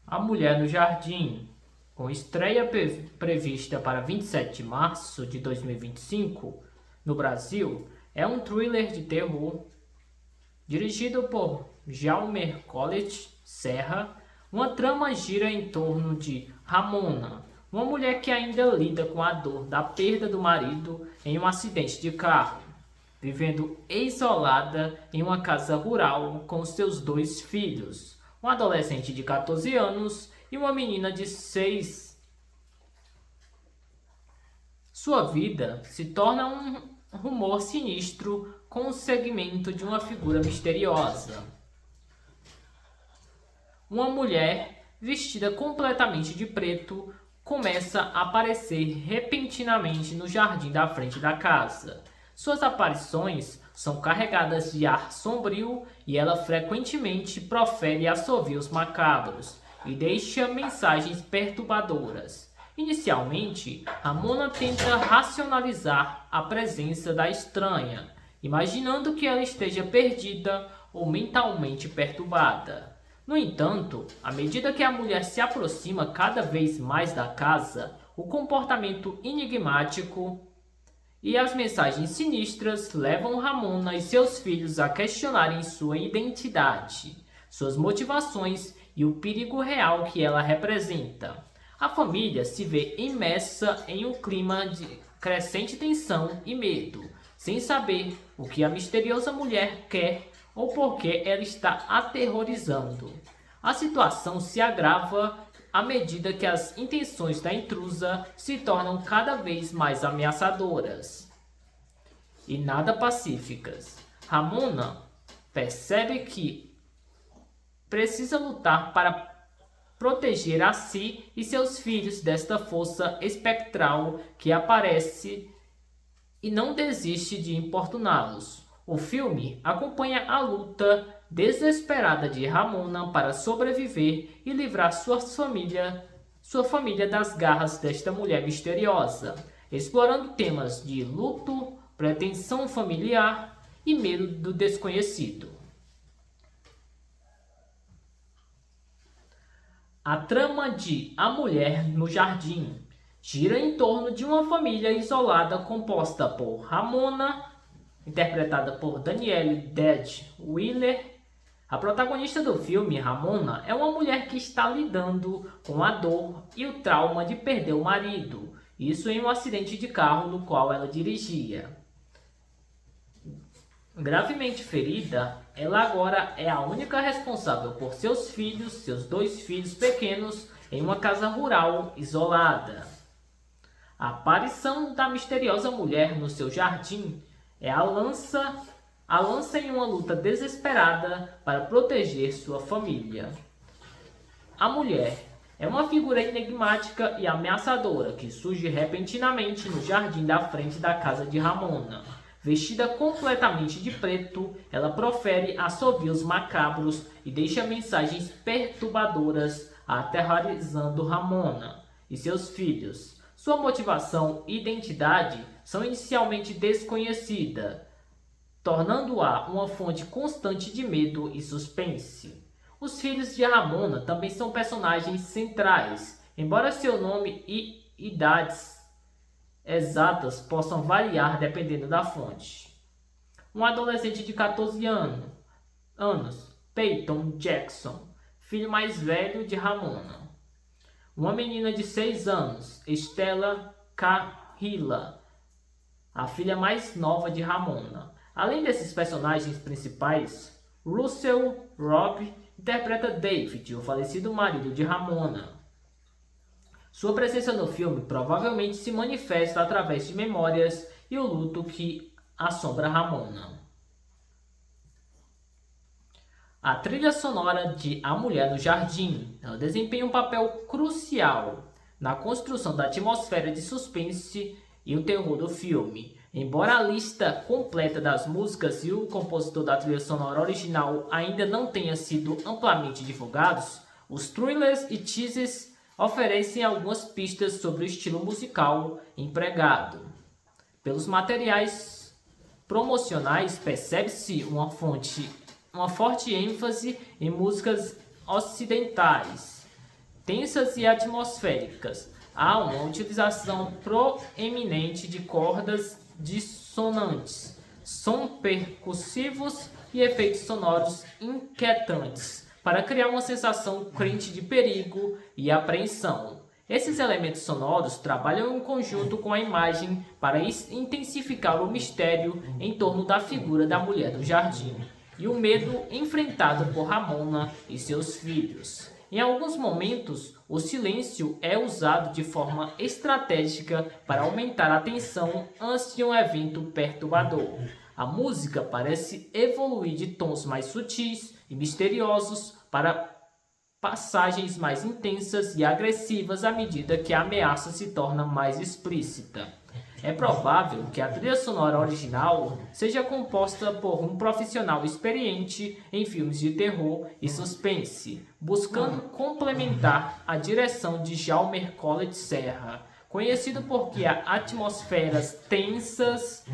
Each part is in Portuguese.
A Mulher no Jardim, com estreia prevista para 27 de março de 2025 no Brasil, é um thriller de terror dirigido por Jaume Collet Serra. Uma trama gira em torno de Ramona, uma mulher que ainda lida com a dor da perda do marido em um acidente de carro, vivendo isolada em uma casa rural com seus dois filhos, um adolescente de 14 anos e uma menina de 6. Sua vida se torna um rumor sinistro com o segmento de uma figura misteriosa. Uma mulher vestida completamente de preto começa a aparecer repentinamente no jardim da frente da casa. Suas aparições são carregadas de ar sombrio e ela frequentemente profere assovios macabros e deixa mensagens perturbadoras. Inicialmente, Ramona tenta racionalizar a presença da estranha, imaginando que ela esteja perdida ou mentalmente perturbada. No entanto, à medida que a mulher se aproxima cada vez mais da casa, o comportamento enigmático e as mensagens sinistras levam Ramona e seus filhos a questionarem sua identidade, suas motivações e o perigo real que ela representa. A família se vê imersa em um clima de crescente tensão e medo, sem saber o que a misteriosa mulher quer ou por que ela está aterrorizando. A situação se agrava à medida que as intenções da intrusa se tornam cada vez mais ameaçadoras e nada pacíficas. Ramona percebe que precisa lutar para proteger a si e seus filhos desta força espectral que aparece e não desiste de importuná-los. O filme acompanha a luta desesperada de Ramona para sobreviver e livrar sua família das garras desta mulher misteriosa, explorando temas de luto, pretensão familiar e medo do desconhecido. A trama de A Mulher no Jardim gira em torno de uma família isolada composta por Ramona, interpretada por Danielle Dead-Wheeler. A protagonista do filme, Ramona, é uma mulher que está lidando com a dor e o trauma de perder o marido, isso em um acidente de carro no qual ela dirigia. Gravemente ferida, ela agora é a única responsável por seus filhos, seus dois filhos pequenos, em uma casa rural isolada. A aparição da misteriosa mulher no seu jardim é a lança em uma luta desesperada para proteger sua família. A mulher é uma figura enigmática e ameaçadora que surge repentinamente no jardim da frente da casa de Ramona. Vestida completamente de preto, ela profere assovios macabros e deixa mensagens perturbadoras, aterrorizando Ramona e seus filhos. Sua motivação e identidade são inicialmente desconhecidas, tornando-a uma fonte constante de medo e suspense. Os filhos de Ramona também são personagens centrais, embora seu nome e idades exatas possam variar dependendo da fonte. Um adolescente de 14 anos, Peyton Jackson, filho mais velho de Ramona. Uma menina de 6 anos, Stella Carrilla, a filha mais nova de Ramona. Além desses personagens principais, Russell Robb interpreta David, o falecido marido de Ramona. Sua presença no filme provavelmente se manifesta através de memórias e o luto que assombra Ramona. A trilha sonora de A Mulher no Jardim desempenha um papel crucial na construção da atmosfera de suspense e o terror do filme. Embora a lista completa das músicas e o compositor da trilha sonora original ainda não tenha sido amplamente divulgados, os trailers e teasers oferecem algumas pistas sobre o estilo musical empregado. Pelos materiais promocionais, percebe-se uma forte ênfase em músicas ocidentais tensas e atmosféricas. Há uma utilização proeminente de cordas dissonantes, som percussivos e efeitos sonoros inquietantes para criar uma sensação crente de perigo e apreensão. Esses elementos sonoros trabalham em conjunto com a imagem para intensificar o mistério em torno da figura da mulher do jardim e o medo enfrentado por Ramona e seus filhos. Em alguns momentos, o silêncio é usado de forma estratégica para aumentar a tensão antes de um evento perturbador. A música parece evoluir de tons mais sutis e misteriosos para passagens mais intensas e agressivas à medida que a ameaça se torna mais explícita. É provável que a trilha sonora original seja composta por um profissional experiente em filmes de terror e suspense, buscando complementar a direção de Jaume Collet Serra, conhecido por criar atmosferas tensas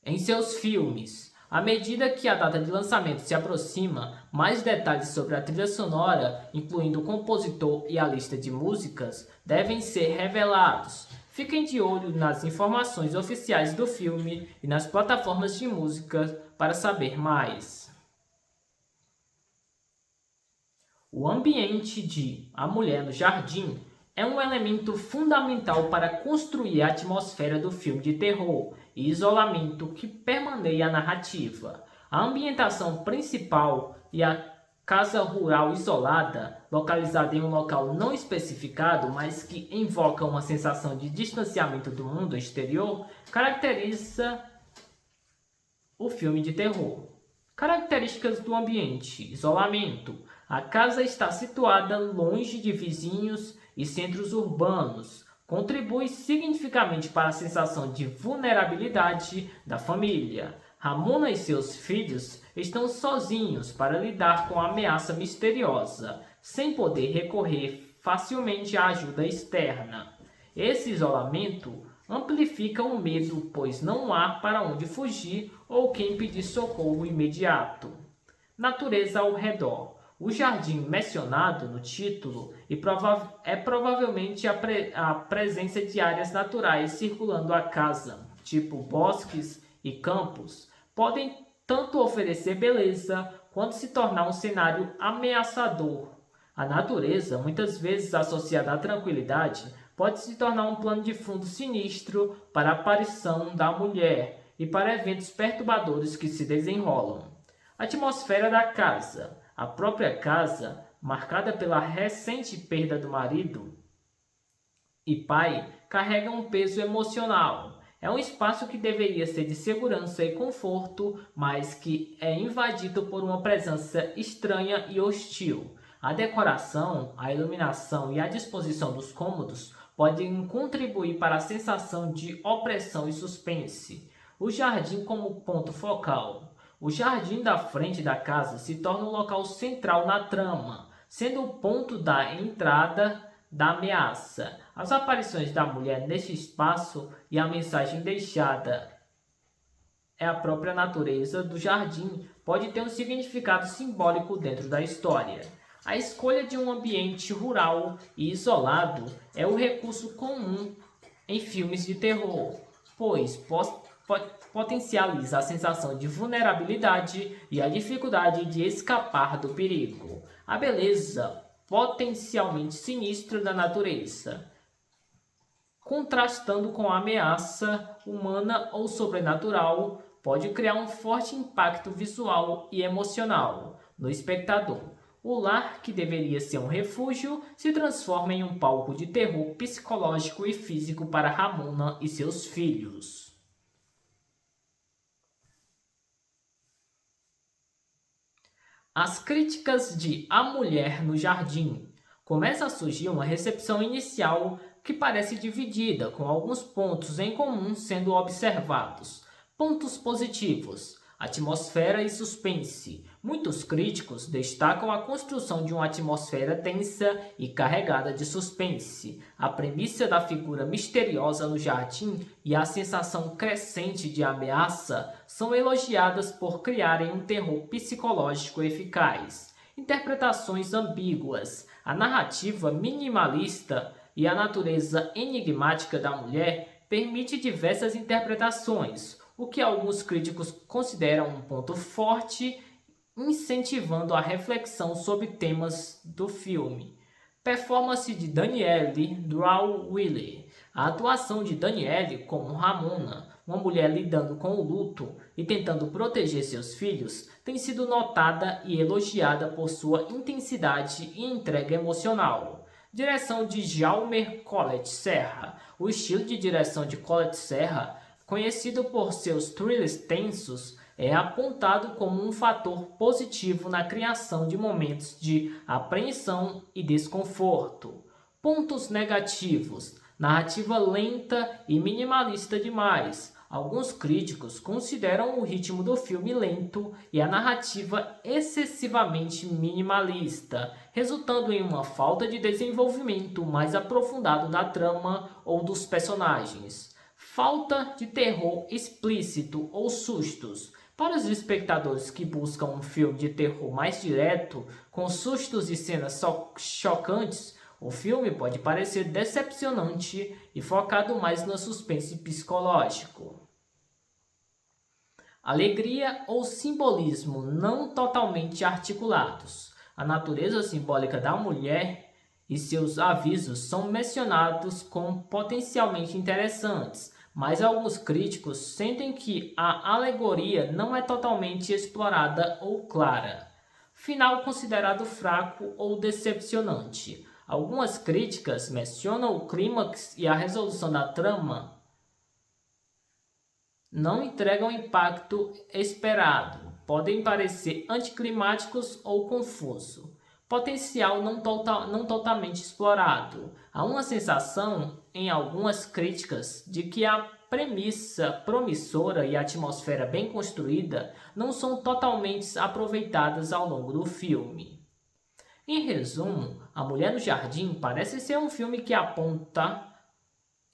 em seus filmes. À medida que a data de lançamento se aproxima, mais detalhes sobre a trilha sonora, incluindo o compositor e a lista de músicas, devem ser revelados. Fiquem de olho nas informações oficiais do filme e nas plataformas de música para saber mais. O ambiente de A Mulher no Jardim é um elemento fundamental para construir a atmosfera do filme de terror e isolamento que permeia a narrativa. A ambientação principal e a casa rural isolada, localizada em um local não especificado, mas que invoca uma sensação de distanciamento do mundo exterior, caracteriza o filme de terror. Características do ambiente: isolamento. A casa está situada longe de vizinhos e centros urbanos. Contribui significativamente para a sensação de vulnerabilidade da família. Ramona e seus filhos estão sozinhos para lidar com a ameaça misteriosa, sem poder recorrer facilmente à ajuda externa. Esse isolamento amplifica o medo, pois não há para onde fugir ou quem pedir socorro imediato. Natureza ao redor. O jardim mencionado no título é provavelmente a presença de áreas naturais circulando a casa, tipo bosques e campos, podem tanto oferecer beleza quanto se tornar um cenário ameaçador. A natureza, muitas vezes associada à tranquilidade, pode se tornar um plano de fundo sinistro para a aparição da mulher e para eventos perturbadores que se desenrolam. A atmosfera da casa. A própria casa, marcada pela recente perda do marido e pai, carrega um peso emocional. É um espaço que deveria ser de segurança e conforto, mas que é invadido por uma presença estranha e hostil. A decoração, a iluminação e a disposição dos cômodos podem contribuir para a sensação de opressão e suspense. O jardim como ponto focal. O jardim da frente da casa se torna um local central na trama, sendo o ponto da entrada da ameaça. As aparições da mulher neste espaço e a mensagem deixada é a própria natureza do jardim pode ter um significado simbólico dentro da história. A escolha de um ambiente rural e isolado é o recurso comum em filmes de terror, pois potencializa a sensação de vulnerabilidade e a dificuldade de escapar do perigo. A beleza potencialmente sinistra da natureza, contrastando com a ameaça humana ou sobrenatural, pode criar um forte impacto visual e emocional no espectador. O lar, que deveria ser um refúgio, se transforma em um palco de terror psicológico e físico para Ramona e seus filhos. As críticas de A Mulher no Jardim. Começa a surgir uma recepção inicial que parece dividida, com alguns pontos em comum sendo observados. Pontos positivos: atmosfera e suspense. Muitos críticos destacam a construção de uma atmosfera tensa e carregada de suspense, a premissa da figura misteriosa no jardim e a sensação crescente de ameaça são elogiadas por criarem um terror psicológico eficaz. interpretações ambíguas, a narrativa minimalista e a natureza enigmática da mulher permite diversas interpretações, o que alguns críticos consideram um ponto forte, incentivando a reflexão sobre temas do filme. Performance de Danielle Drawley. A atuação de Danielle como Ramona, uma mulher lidando com o luto e tentando proteger seus filhos, tem sido notada e elogiada por sua intensidade e entrega emocional. Direção de Jaume Collet Serra. O estilo de direção de Collet Serra, conhecido por seus thrillers tensos, é apontado como um fator positivo na criação de momentos de apreensão e desconforto. Pontos negativos: narrativa lenta e minimalista demais. Alguns críticos consideram o ritmo do filme lento e a narrativa excessivamente minimalista, resultando em uma falta de desenvolvimento mais aprofundado da trama ou dos personagens. Falta de terror explícito ou sustos. Para os espectadores que buscam um filme de terror mais direto, com sustos e cenas chocantes, o filme pode parecer decepcionante e focado mais no suspense psicológico. Alegria ou simbolismo não totalmente articulados. A natureza simbólica da mulher e seus avisos são mencionados como potencialmente interessantes, mas alguns críticos sentem que a alegoria não é totalmente explorada ou clara. Final considerado fraco ou decepcionante. Algumas críticas mencionam o clímax e a resolução da trama não entregam o impacto esperado, podem parecer anticlimáticos ou confusos. Potencial não totalmente explorado. Há uma sensação, em algumas críticas, de que a premissa promissora e a atmosfera bem construída não são totalmente aproveitadas ao longo do filme. Em resumo, A Mulher no Jardim parece ser um filme que aponta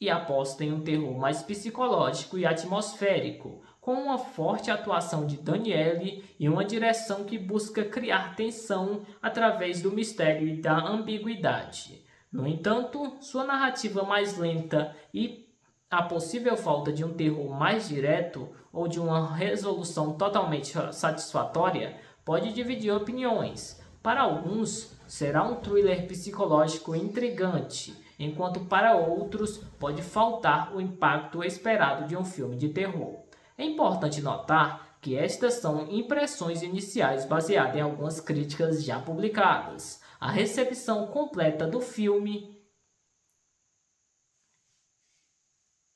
e aposta em um terror mais psicológico e atmosférico, com uma forte atuação de Danielle e uma direção que busca criar tensão através do mistério e da ambiguidade. No entanto, sua narrativa mais lenta e a possível falta de um terror mais direto ou de uma resolução totalmente satisfatória pode dividir opiniões. Para alguns, será um thriller psicológico intrigante, enquanto para outros pode faltar o impacto esperado de um filme de terror. É importante notar que estas são impressões iniciais baseadas em algumas críticas já publicadas. A recepção completa do filme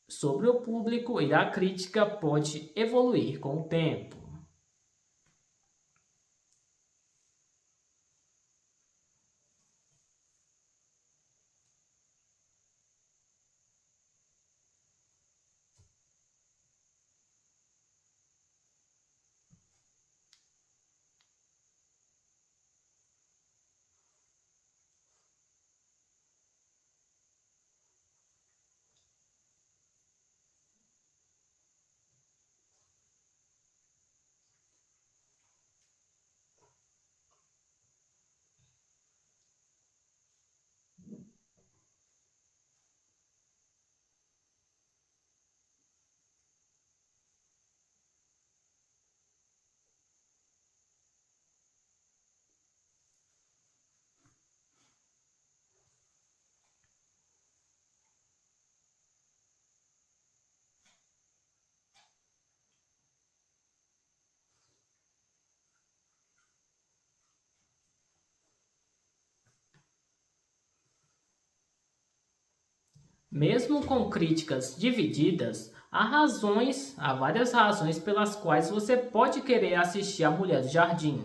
sobre o público e da crítica pode evoluir com o tempo. Mesmo com críticas divididas, há várias razões pelas quais você pode querer assistir A Mulher do Jardim.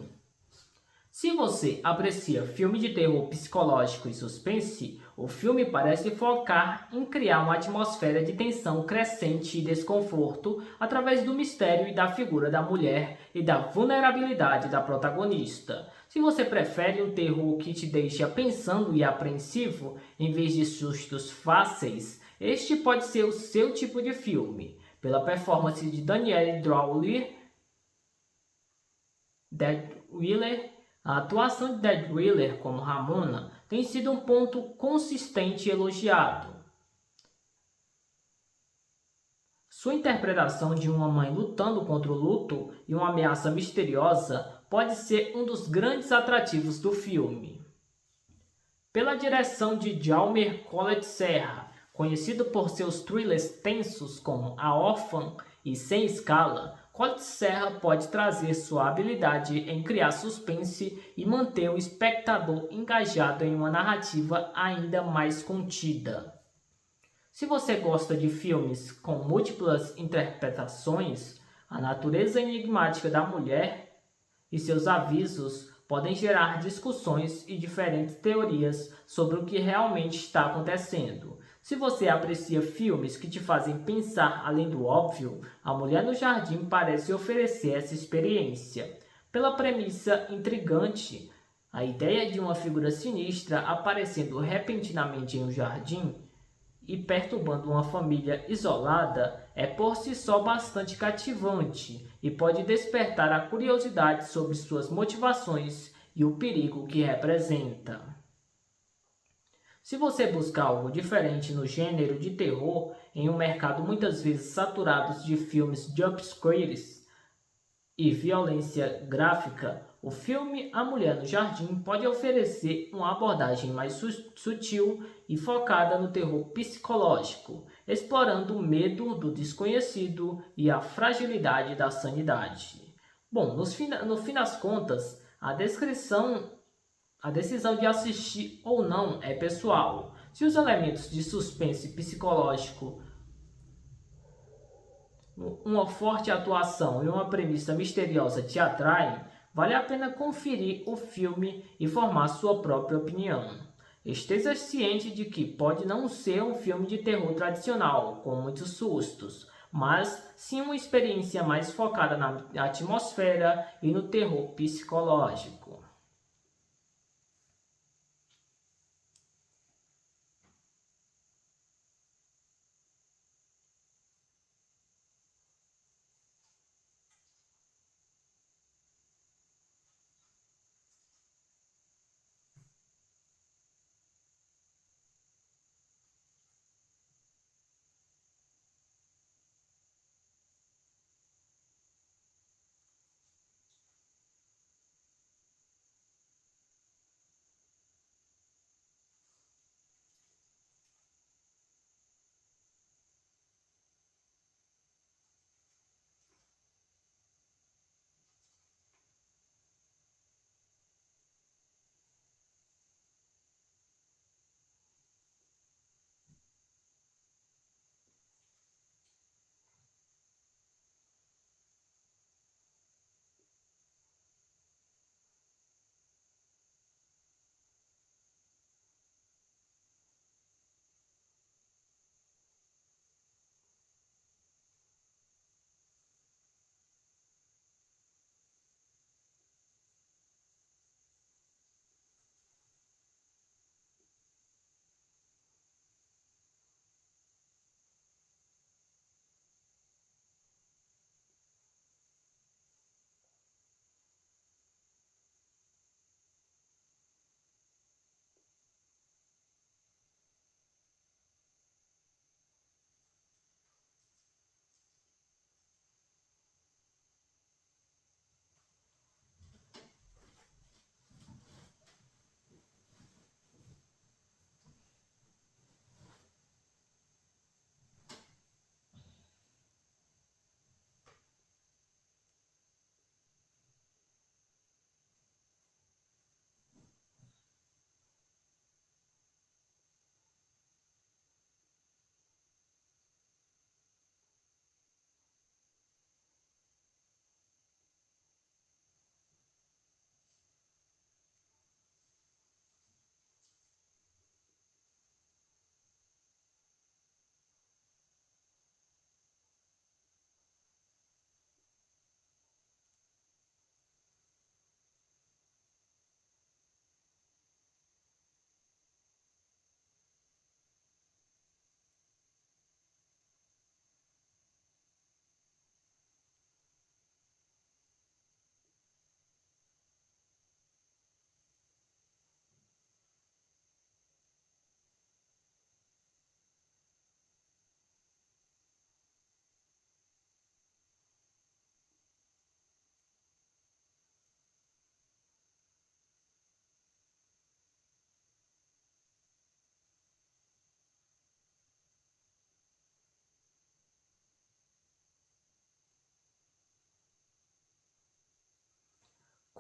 Se você aprecia filme de terror psicológico e suspense, o filme parece focar em criar uma atmosfera de tensão crescente e desconforto através do mistério e da figura da mulher e da vulnerabilidade da protagonista. Se você prefere um terror que te deixa pensando e apreensivo, em vez de sustos fáceis, este pode ser o seu tipo de filme. Pela performance de Danielle Drawley, A atuação de Dead Wheeler como Ramona tem sido um ponto consistente e elogiado. Sua interpretação de uma mãe lutando contra o luto e uma ameaça misteriosa pode ser um dos grandes atrativos do filme. Pela direção de Jalmer Collet Serra, conhecido por seus thrillers tensos como A Órfã e Sem Escala, Collet Serra pode trazer sua habilidade em criar suspense e manter o espectador engajado em uma narrativa ainda mais contida. Se você gosta de filmes com múltiplas interpretações, a natureza enigmática da mulher e seus avisos podem gerar discussões e diferentes teorias sobre o que realmente está acontecendo. Se você aprecia filmes que te fazem pensar além do óbvio, A Mulher no Jardim parece oferecer essa experiência. Pela premissa intrigante, a ideia de uma figura sinistra aparecendo repentinamente em um jardim e perturbando uma família isolada é por si só bastante cativante e pode despertar a curiosidade sobre suas motivações e o perigo que representa. Se você busca algo diferente no gênero de terror, em um mercado muitas vezes saturado de filmes jumpscares e violência gráfica, o filme A Mulher no Jardim pode oferecer uma abordagem mais sutil e focada no terror psicológico, explorando o medo do desconhecido e a fragilidade da sanidade. Bom, no fim das contas, a decisão de assistir ou não é pessoal. Se os elementos de suspense psicológico, uma forte atuação e uma premissa misteriosa te atraem, vale a pena conferir o filme e formar sua própria opinião. Esteja ciente de que pode não ser um filme de terror tradicional, com muitos sustos, mas sim uma experiência mais focada na atmosfera e no terror psicológico.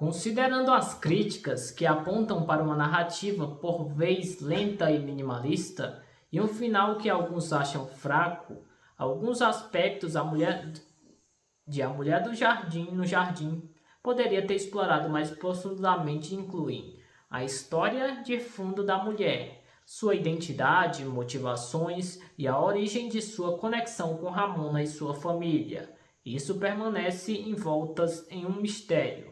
Considerando as críticas que apontam para uma narrativa por vezes lenta e minimalista, e um final que alguns acham fraco, alguns aspectos A Mulher do Jardim no Jardim poderia ter explorado mais profundamente incluem a história de fundo da mulher, sua identidade, motivações e a origem de sua conexão com Ramona e sua família. Isso permanece envoltas em um mistério.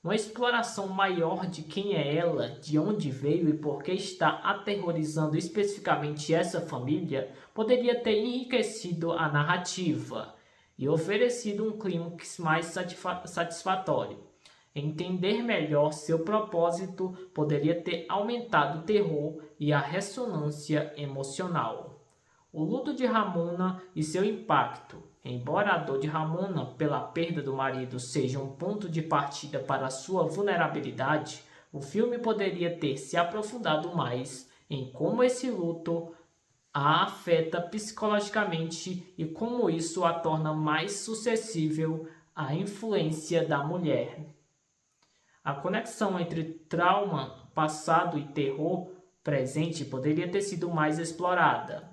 Uma exploração maior de quem é ela, de onde veio e por que está aterrorizando especificamente essa família poderia ter enriquecido a narrativa e oferecido um clímax mais satisfatório. Entender melhor seu propósito poderia ter aumentado o terror e a ressonância emocional. O luto de Ramona e seu impacto. Embora a dor de Ramona pela perda do marido seja um ponto de partida para sua vulnerabilidade, o filme poderia ter se aprofundado mais em como esse luto a afeta psicologicamente e como isso a torna mais suscetível à influência da mulher. A conexão entre trauma passado e terror presente poderia ter sido mais explorada.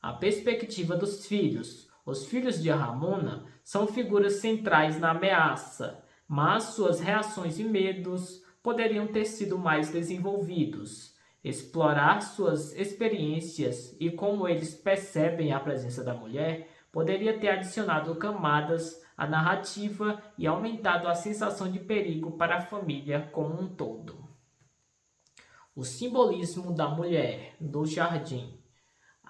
A perspectiva dos filhos. Os filhos de Ramona são figuras centrais na ameaça, mas suas reações e medos poderiam ter sido mais desenvolvidos. Explorar suas experiências e como eles percebem a presença da mulher poderia ter adicionado camadas à narrativa e aumentado a sensação de perigo para a família como um todo. O simbolismo da mulher no jardim.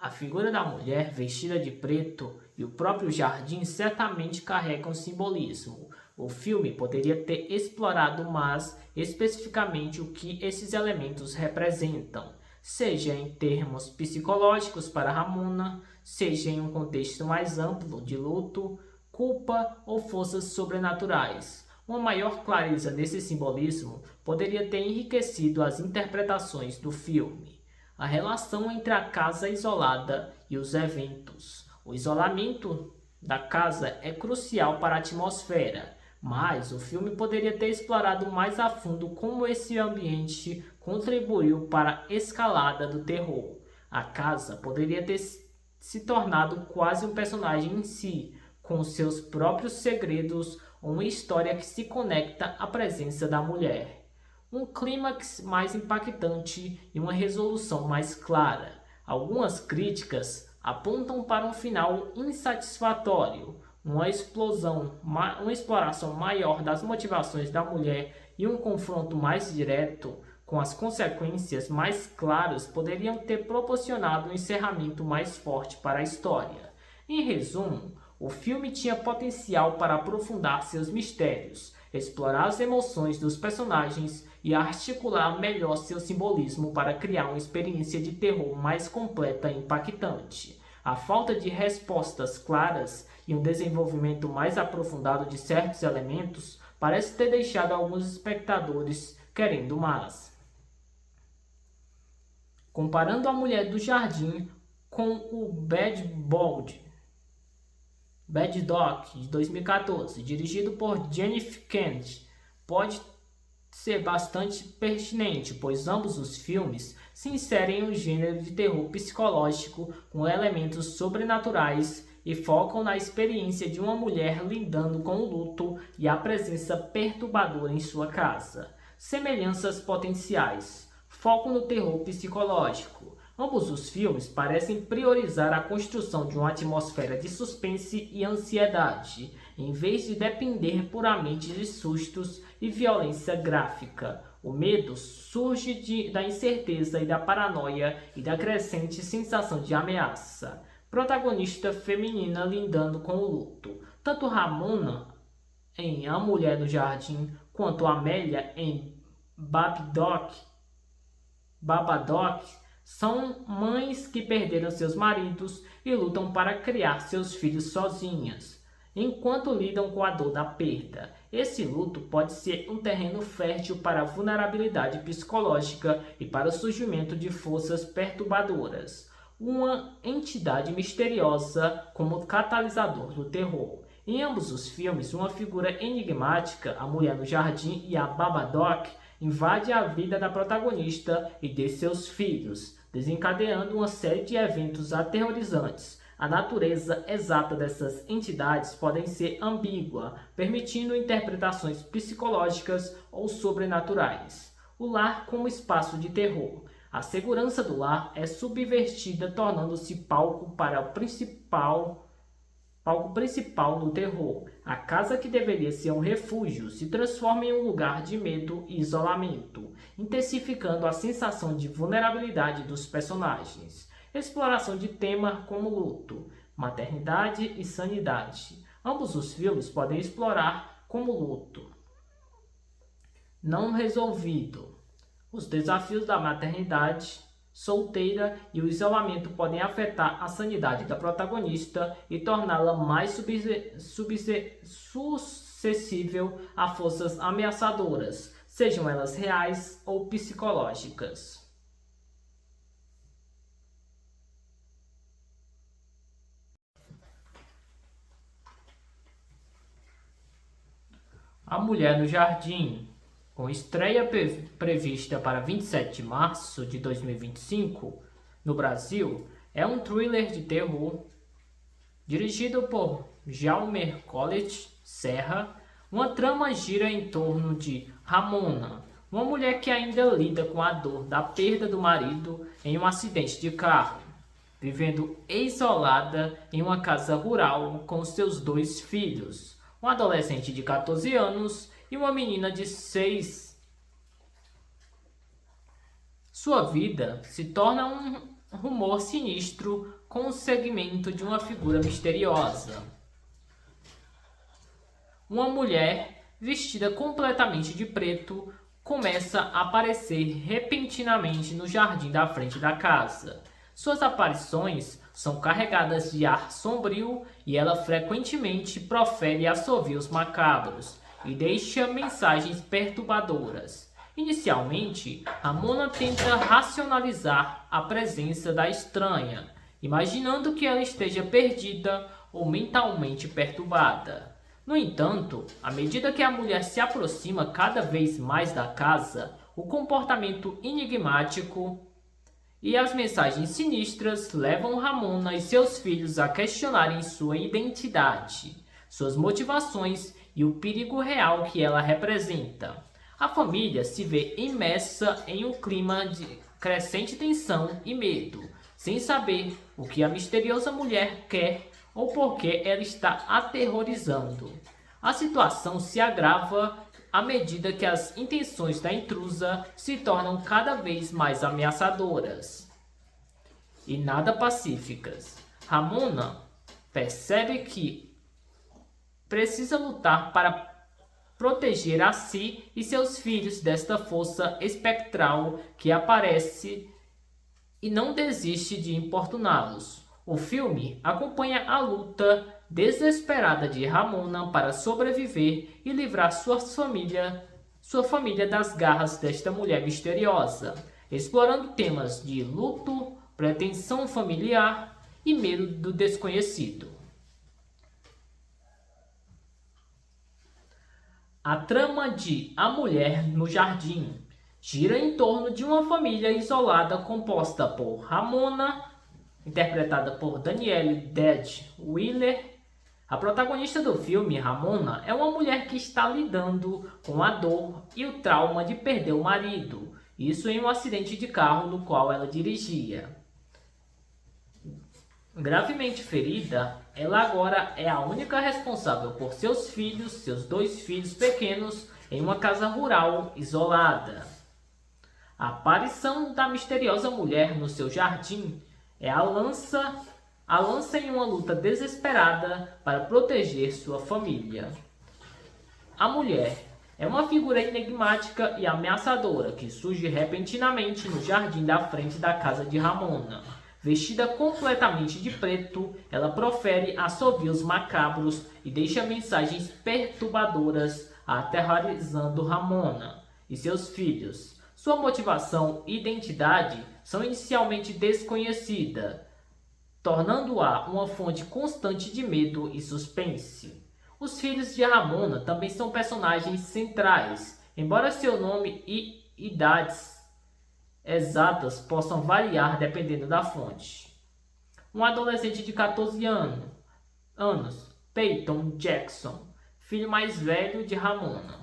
A figura da mulher vestida de preto e o próprio jardim certamente carregam simbolismo. O filme poderia ter explorado mais especificamente o que esses elementos representam, seja em termos psicológicos para Ramona, seja em um contexto mais amplo de luto, culpa ou forças sobrenaturais. Uma maior clareza nesse simbolismo poderia ter enriquecido as interpretações do filme. A relação entre a casa isolada e os eventos. O isolamento da casa é crucial para a atmosfera, mas o filme poderia ter explorado mais a fundo como esse ambiente contribuiu para a escalada do terror. A casa poderia ter se tornado quase um personagem em si, com seus próprios segredos, uma história que se conecta à presença da mulher. Um clímax mais impactante e uma resolução mais clara. Algumas críticas apontam para um final insatisfatório, uma exploração maior das motivações da mulher e um confronto mais direto com as consequências mais claras poderiam ter proporcionado um encerramento mais forte para a história. Em resumo, o filme tinha potencial para aprofundar seus mistérios, explorar as emoções dos personagens e articular melhor seu simbolismo para criar uma experiência de terror mais completa e impactante. A falta de respostas claras e um desenvolvimento mais aprofundado de certos elementos parece ter deixado alguns espectadores querendo mais. Comparando A Mulher do Jardim com o Bad Dog, de 2014, dirigido por Jennifer Kent, pode ser bastante pertinente, pois ambos os filmes se inserem em um gênero de terror psicológico com elementos sobrenaturais e focam na experiência de uma mulher lidando com o luto e a presença perturbadora em sua casa. Semelhanças potenciais. Foco no terror psicológico. Ambos os filmes parecem priorizar a construção de uma atmosfera de suspense e ansiedade, em vez de depender puramente de sustos e violência gráfica. O medo surge da incerteza e da paranoia e da crescente sensação de ameaça. Protagonista feminina lidando com o luto. Tanto Ramona em A Mulher no Jardim quanto Amélia em Babadook são mães que perderam seus maridos e lutam para criar seus filhos sozinhas, enquanto lidam com a dor da perda. Esse luto pode ser um terreno fértil para a vulnerabilidade psicológica e para o surgimento de forças perturbadoras. Uma entidade misteriosa como catalisador do terror. Em ambos os filmes, uma figura enigmática, a mulher no jardim e a Babadook, invade a vida da protagonista e de seus filhos, desencadeando uma série de eventos aterrorizantes. A natureza exata dessas entidades pode ser ambígua, permitindo interpretações psicológicas ou sobrenaturais. O lar como espaço de terror. A segurança do lar é subvertida, tornando-se palco principal no terror. A casa que deveria ser um refúgio se transforma em um lugar de medo e isolamento, intensificando a sensação de vulnerabilidade dos personagens. Exploração de tema como luto, maternidade e sanidade. Ambos os filmes podem explorar como luto não resolvido. Os desafios da maternidade solteira e o isolamento podem afetar a sanidade da protagonista e torná-la mais suscetível a forças ameaçadoras, sejam elas reais ou psicológicas. A Mulher no Jardim, com estreia prevista para 27 de março de 2025 no Brasil, é um thriller de terror dirigido por Jaume Collet Serra. Uma trama gira em torno de Ramona, uma mulher que ainda lida com a dor da perda do marido em um acidente de carro, vivendo isolada em uma casa rural com seus 2 filhos, um adolescente de 14 anos e uma menina de 6. Sua vida se torna um rumor sinistro com o segmento de uma figura misteriosa. Uma mulher vestida completamente de preto começa a aparecer repentinamente no jardim da frente da casa. Suas aparições são carregadas de ar sombrio e ela frequentemente profere assovios macabros e deixa mensagens perturbadoras. Inicialmente, Ramona tenta racionalizar a presença da estranha, imaginando que ela esteja perdida ou mentalmente perturbada. No entanto, à medida que a mulher se aproxima cada vez mais da casa, o comportamento enigmático e as mensagens sinistras levam Ramona e seus filhos a questionarem sua identidade, suas motivações e o perigo real que ela representa. A família se vê imersa em um clima de crescente tensão e medo, sem saber o que a misteriosa mulher quer ou por que ela está aterrorizando. A situação se agrava à medida que as intenções da intrusa se tornam cada vez mais ameaçadoras e nada pacíficas. Ramona percebe que precisa lutar para proteger a si e seus filhos desta força espectral que aparece e não desiste de importuná-los. O filme acompanha a luta desesperada de Ramona para sobreviver e livrar sua família das garras desta mulher misteriosa, explorando temas de luto, pretensão familiar e medo do desconhecido. A trama de A Mulher no Jardim gira em torno de uma família isolada composta por Ramona, interpretada por Danielle Dead-Wheeler. A protagonista do filme, Ramona, é uma mulher que está lidando com a dor e o trauma de perder o marido, isso em um acidente de carro no qual ela dirigia. Gravemente ferida, ela agora é a única responsável por seus 2 filhos pequenos, em uma casa rural isolada. A aparição da misteriosa mulher no seu jardim a lança em uma luta desesperada para proteger sua família. A mulher é uma figura enigmática e ameaçadora que surge repentinamente no jardim da frente da casa de Ramona. Vestida completamente de preto, ela profere assovios macabros e deixa mensagens perturbadoras, aterrorizando Ramona e seus filhos. Sua motivação e identidade são inicialmente desconhecidas, tornando-a uma fonte constante de medo e suspense. Os filhos de Ramona também são personagens centrais, embora seu nome e idades exatas possam variar dependendo da fonte. Um adolescente de 14 anos, Peyton Jackson, filho mais velho de Ramona.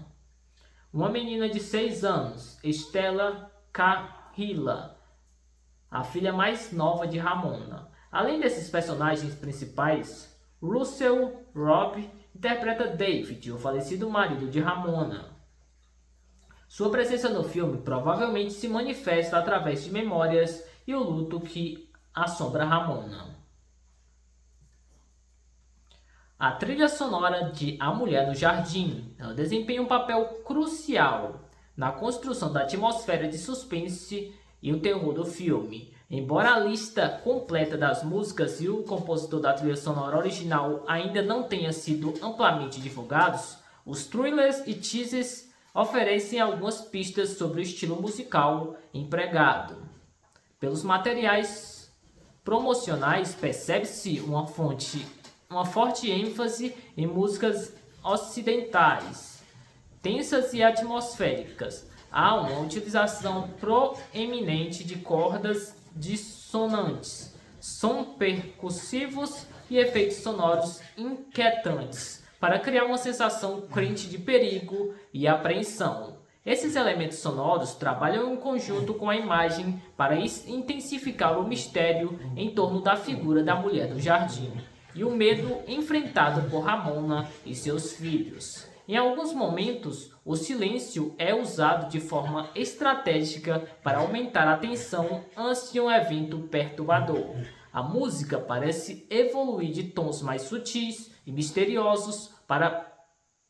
Uma menina de 6 anos, Stella Carrilla, a filha mais nova de Ramona. Além desses personagens principais, Russell Robb interpreta David, o falecido marido de Ramona. Sua presença no filme provavelmente se manifesta através de memórias e o luto que assombra Ramona. A trilha sonora de A Mulher no Jardim desempenha um papel crucial na construção da atmosfera de suspense e o terror do filme. Embora a lista completa das músicas e o compositor da trilha sonora original ainda não tenha sido amplamente divulgados, os trailers e teasers oferecem algumas pistas sobre o estilo musical empregado. Pelos materiais promocionais, percebe-se uma forte ênfase em músicas ocidentais, tensas e atmosféricas. Há uma utilização proeminente de cordas dissonantes, sons percussivos e efeitos sonoros inquietantes para criar uma sensação crente de perigo e apreensão. Esses elementos sonoros trabalham em conjunto com a imagem para intensificar o mistério em torno da figura da mulher do jardim e o medo enfrentado por Ramona e seus filhos. Em alguns momentos, o silêncio é usado de forma estratégica para aumentar a tensão antes de um evento perturbador. A música parece evoluir de tons mais sutis e misteriosos para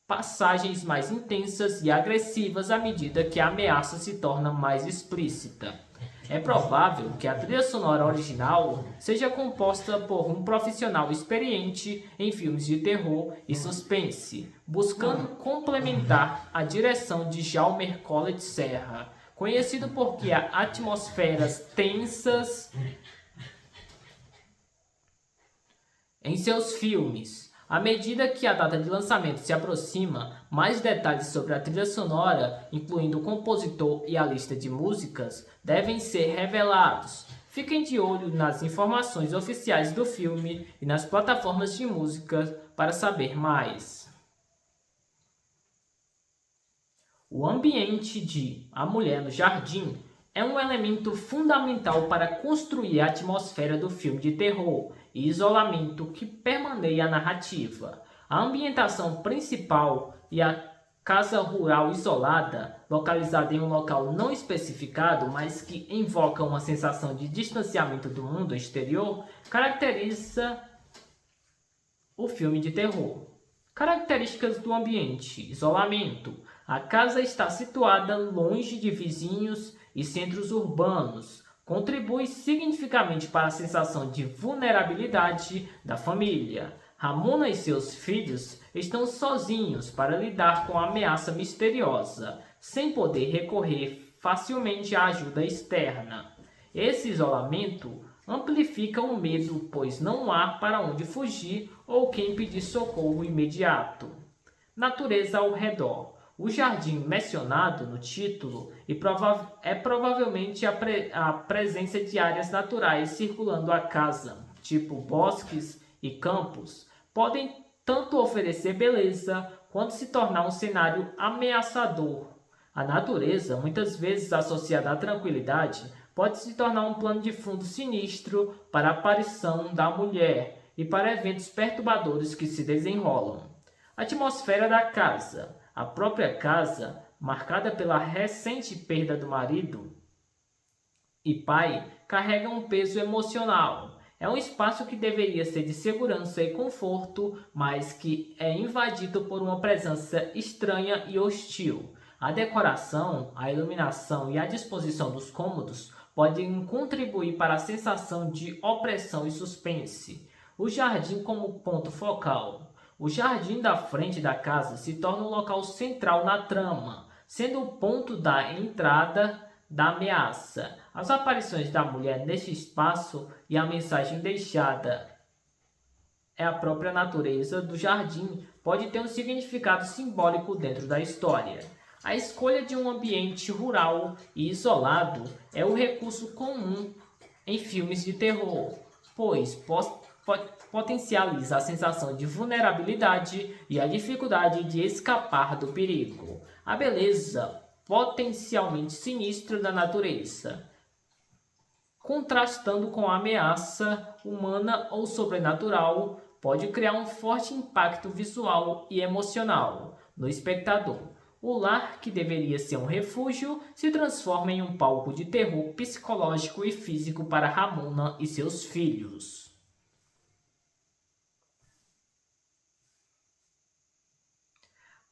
passagens mais intensas e agressivas à medida que a ameaça se torna mais explícita. É provável que a trilha sonora original seja composta por um profissional experiente em filmes de terror e suspense, buscando complementar a direção de Jaume Collet Serra, conhecido por criar atmosferas tensas em seus filmes. À medida que a data de lançamento se aproxima, mais detalhes sobre a trilha sonora, incluindo o compositor e a lista de músicas, devem ser revelados. Fiquem de olho nas informações oficiais do filme e nas plataformas de música para saber mais. O ambiente de A Mulher no Jardim é um elemento fundamental para construir a atmosfera do filme de terror e isolamento que permeia a narrativa. A ambientação principal e a casa rural isolada, localizada em um local não especificado, mas que invoca uma sensação de distanciamento do mundo exterior, caracteriza o filme de terror. Características do ambiente: isolamento. A casa está situada longe de vizinhos e centros urbanos. Contribui significativamente para a sensação de vulnerabilidade da família. Ramona e seus filhos estão sozinhos para lidar com a ameaça misteriosa, sem poder recorrer facilmente à ajuda externa. Esse isolamento amplifica o medo, pois não há para onde fugir ou quem pedir socorro imediato. Natureza ao redor. O jardim mencionado no título é provavelmente a presença de áreas naturais circulando a casa, tipo bosques e campos, podem tanto oferecer beleza quanto se tornar um cenário ameaçador. A natureza, muitas vezes associada à tranquilidade, pode se tornar um plano de fundo sinistro para a aparição da mulher e para eventos perturbadores que se desenrolam. A atmosfera da casa. A própria casa, marcada pela recente perda do marido e pai, carrega um peso emocional. É um espaço que deveria ser de segurança e conforto, mas que é invadido por uma presença estranha e hostil. A decoração, a iluminação e a disposição dos cômodos podem contribuir para a sensação de opressão e suspense. O jardim como ponto focal. O jardim da frente da casa se torna um local central na trama, sendo o ponto da entrada da ameaça. As aparições da mulher neste espaço e a mensagem deixada é a própria natureza do jardim, pode ter um significado simbólico dentro da história. A escolha de um ambiente rural e isolado é o recurso comum em filmes de terror, pois potencializa a sensação de vulnerabilidade e a dificuldade de escapar do perigo. A beleza potencialmente sinistra da natureza, contrastando com a ameaça humana ou sobrenatural, pode criar um forte impacto visual e emocional no espectador. O lar, que deveria ser um refúgio, se transforma em um palco de terror psicológico e físico para Ramona e seus filhos.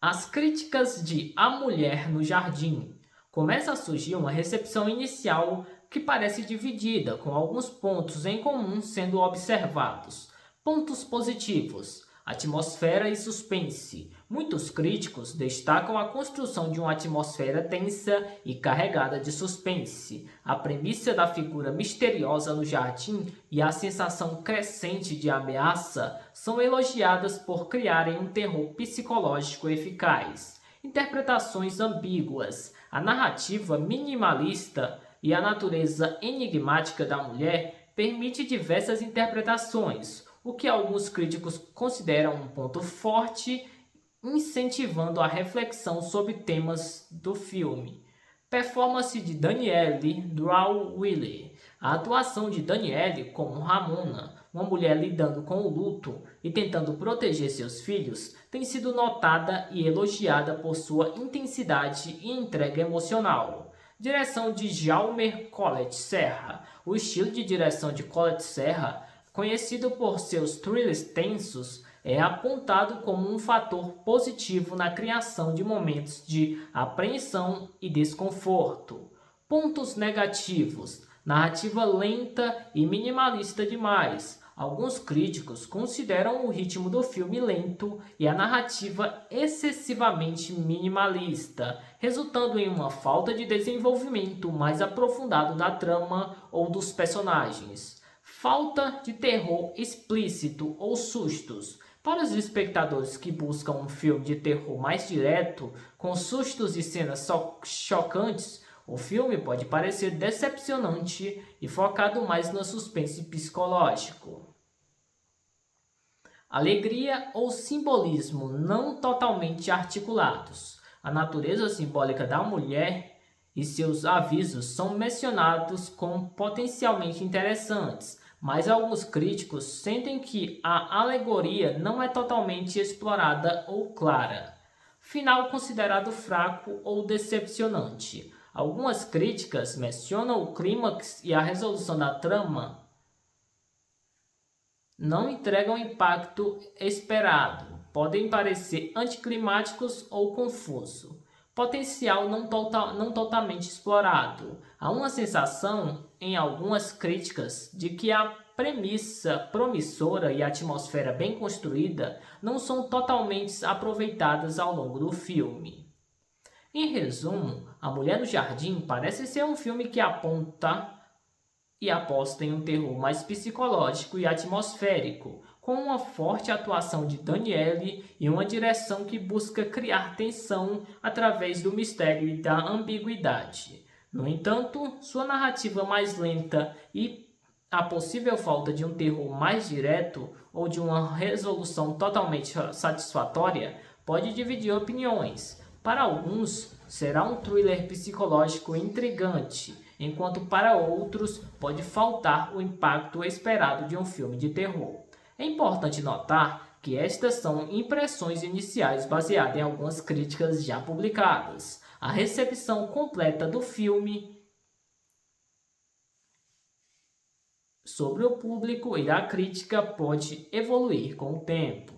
As críticas de A Mulher no Jardim. Começa a surgir uma recepção inicial que parece dividida, com alguns pontos em comum sendo observados. Pontos positivos: atmosfera e suspense. Muitos críticos destacam a construção de uma atmosfera tensa e carregada de suspense, a premissa da figura misteriosa no jardim e a sensação crescente de ameaça são elogiadas por criarem um terror psicológico eficaz. Interpretações ambíguas. A narrativa minimalista e a natureza enigmática da mulher permite diversas interpretações, o que alguns críticos consideram um ponto forte, incentivando a reflexão sobre temas do filme. Performance de Danielle Drawley. A atuação de Danielle como Ramona, uma mulher lidando com o luto e tentando proteger seus filhos, tem sido notada e elogiada por sua intensidade e entrega emocional. Direção de Jaume Collet Serra. O estilo de direção de Collet Serra, conhecido por seus thrillers tensos, é apontado como um fator positivo na criação de momentos de apreensão e desconforto. Pontos negativos: narrativa lenta e minimalista demais. Alguns críticos consideram o ritmo do filme lento e a narrativa excessivamente minimalista, resultando em uma falta de desenvolvimento mais aprofundado da trama ou dos personagens. Falta de terror explícito ou sustos. Para os espectadores que buscam um filme de terror mais direto, com sustos e cenas chocantes, o filme pode parecer decepcionante e focado mais no suspense psicológico. Alegria ou simbolismo não totalmente articulados. A natureza simbólica da mulher e seus avisos são mencionados como potencialmente interessantes, mas alguns críticos sentem que a alegoria não é totalmente explorada ou clara. Final considerado fraco ou decepcionante. Algumas críticas mencionam o clímax e a resolução da trama não entregam o impacto esperado, podem parecer anticlimáticos ou confuso. Potencial não totalmente explorado. Há uma sensação, em algumas críticas, de que a premissa promissora e a atmosfera bem construída não são totalmente aproveitadas ao longo do filme. Em resumo, A Mulher no Jardim parece ser um filme que aponta e aposta em um terror mais psicológico e atmosférico, com uma forte atuação de Danielle e uma direção que busca criar tensão através do mistério e da ambiguidade. No entanto, sua narrativa mais lenta e a possível falta de um terror mais direto ou de uma resolução totalmente satisfatória pode dividir opiniões. Para alguns, será um thriller psicológico intrigante, enquanto para outros pode faltar o impacto esperado de um filme de terror. É importante notar que estas são impressões iniciais baseadas em algumas críticas já publicadas. A recepção completa do filme sobre o público e da crítica pode evoluir com o tempo.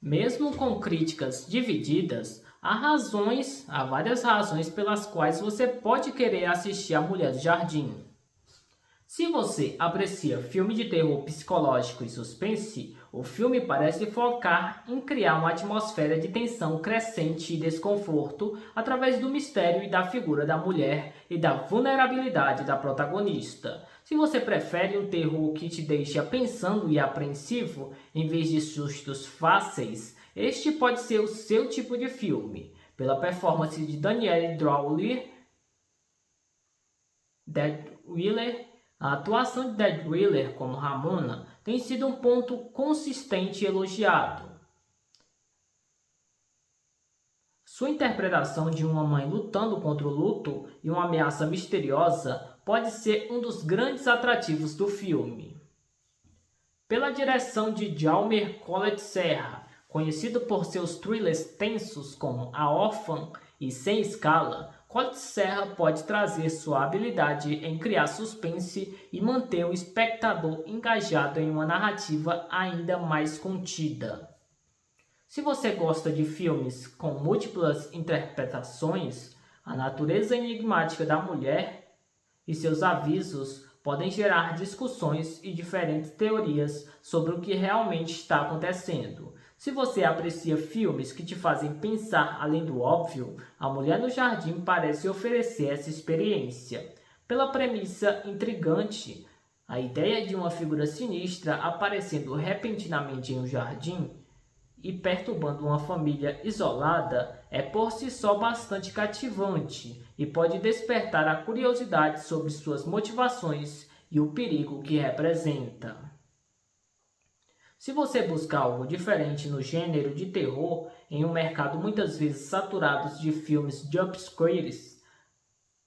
Mesmo com críticas divididas, há várias razões pelas quais você pode querer assistir A Mulher do Jardim. Se você aprecia filme de terror psicológico e suspense, o filme parece focar em criar uma atmosfera de tensão crescente e desconforto através do mistério e da figura da mulher e da vulnerabilidade da protagonista. Se você prefere um terror que te deixa pensando e apreensivo, em vez de sustos fáceis, este pode ser o seu tipo de filme. Pela performance de Danielle Deadweiler, a atuação de Deadweiler como Ramona tem sido um ponto consistente e elogiado. Sua interpretação de uma mãe lutando contra o luto e uma ameaça misteriosa pode ser um dos grandes atrativos do filme. Pela direção de Jaume Collet Serra, conhecido por seus thrillers tensos como A Órfã e Sem Escala, Collet Serra pode trazer sua habilidade em criar suspense e manter o espectador engajado em uma narrativa ainda mais contida. Se você gosta de filmes com múltiplas interpretações, a natureza enigmática da mulher e seus avisos podem gerar discussões e diferentes teorias sobre o que realmente está acontecendo. Se você aprecia filmes que te fazem pensar além do óbvio, A Mulher no Jardim parece oferecer essa experiência. Pela premissa intrigante, a ideia de uma figura sinistra aparecendo repentinamente em um jardim e perturbando uma família isolada é por si só bastante cativante e pode despertar a curiosidade sobre suas motivações e o perigo que representa. Se você busca algo diferente no gênero de terror, em um mercado muitas vezes saturado de filmes jumpscares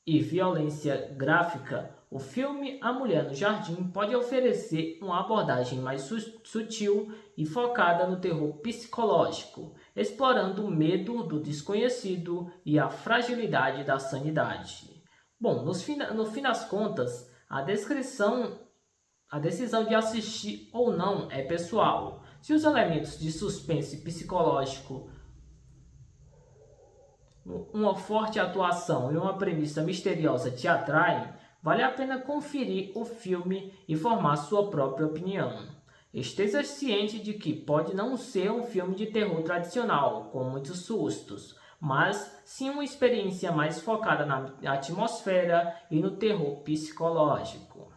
e violência gráfica, o filme A Mulher no Jardim pode oferecer uma abordagem mais sutil e focada no terror psicológico, explorando o medo do desconhecido e a fragilidade da sanidade. Bom, no fim das contas, a decisão de assistir ou não é pessoal. Se os elementos de suspense psicológico, uma forte atuação e uma premissa misteriosa te atraem, vale a pena conferir o filme e formar sua própria opinião. Esteja ciente de que pode não ser um filme de terror tradicional, com muitos sustos, mas sim uma experiência mais focada na atmosfera e no terror psicológico.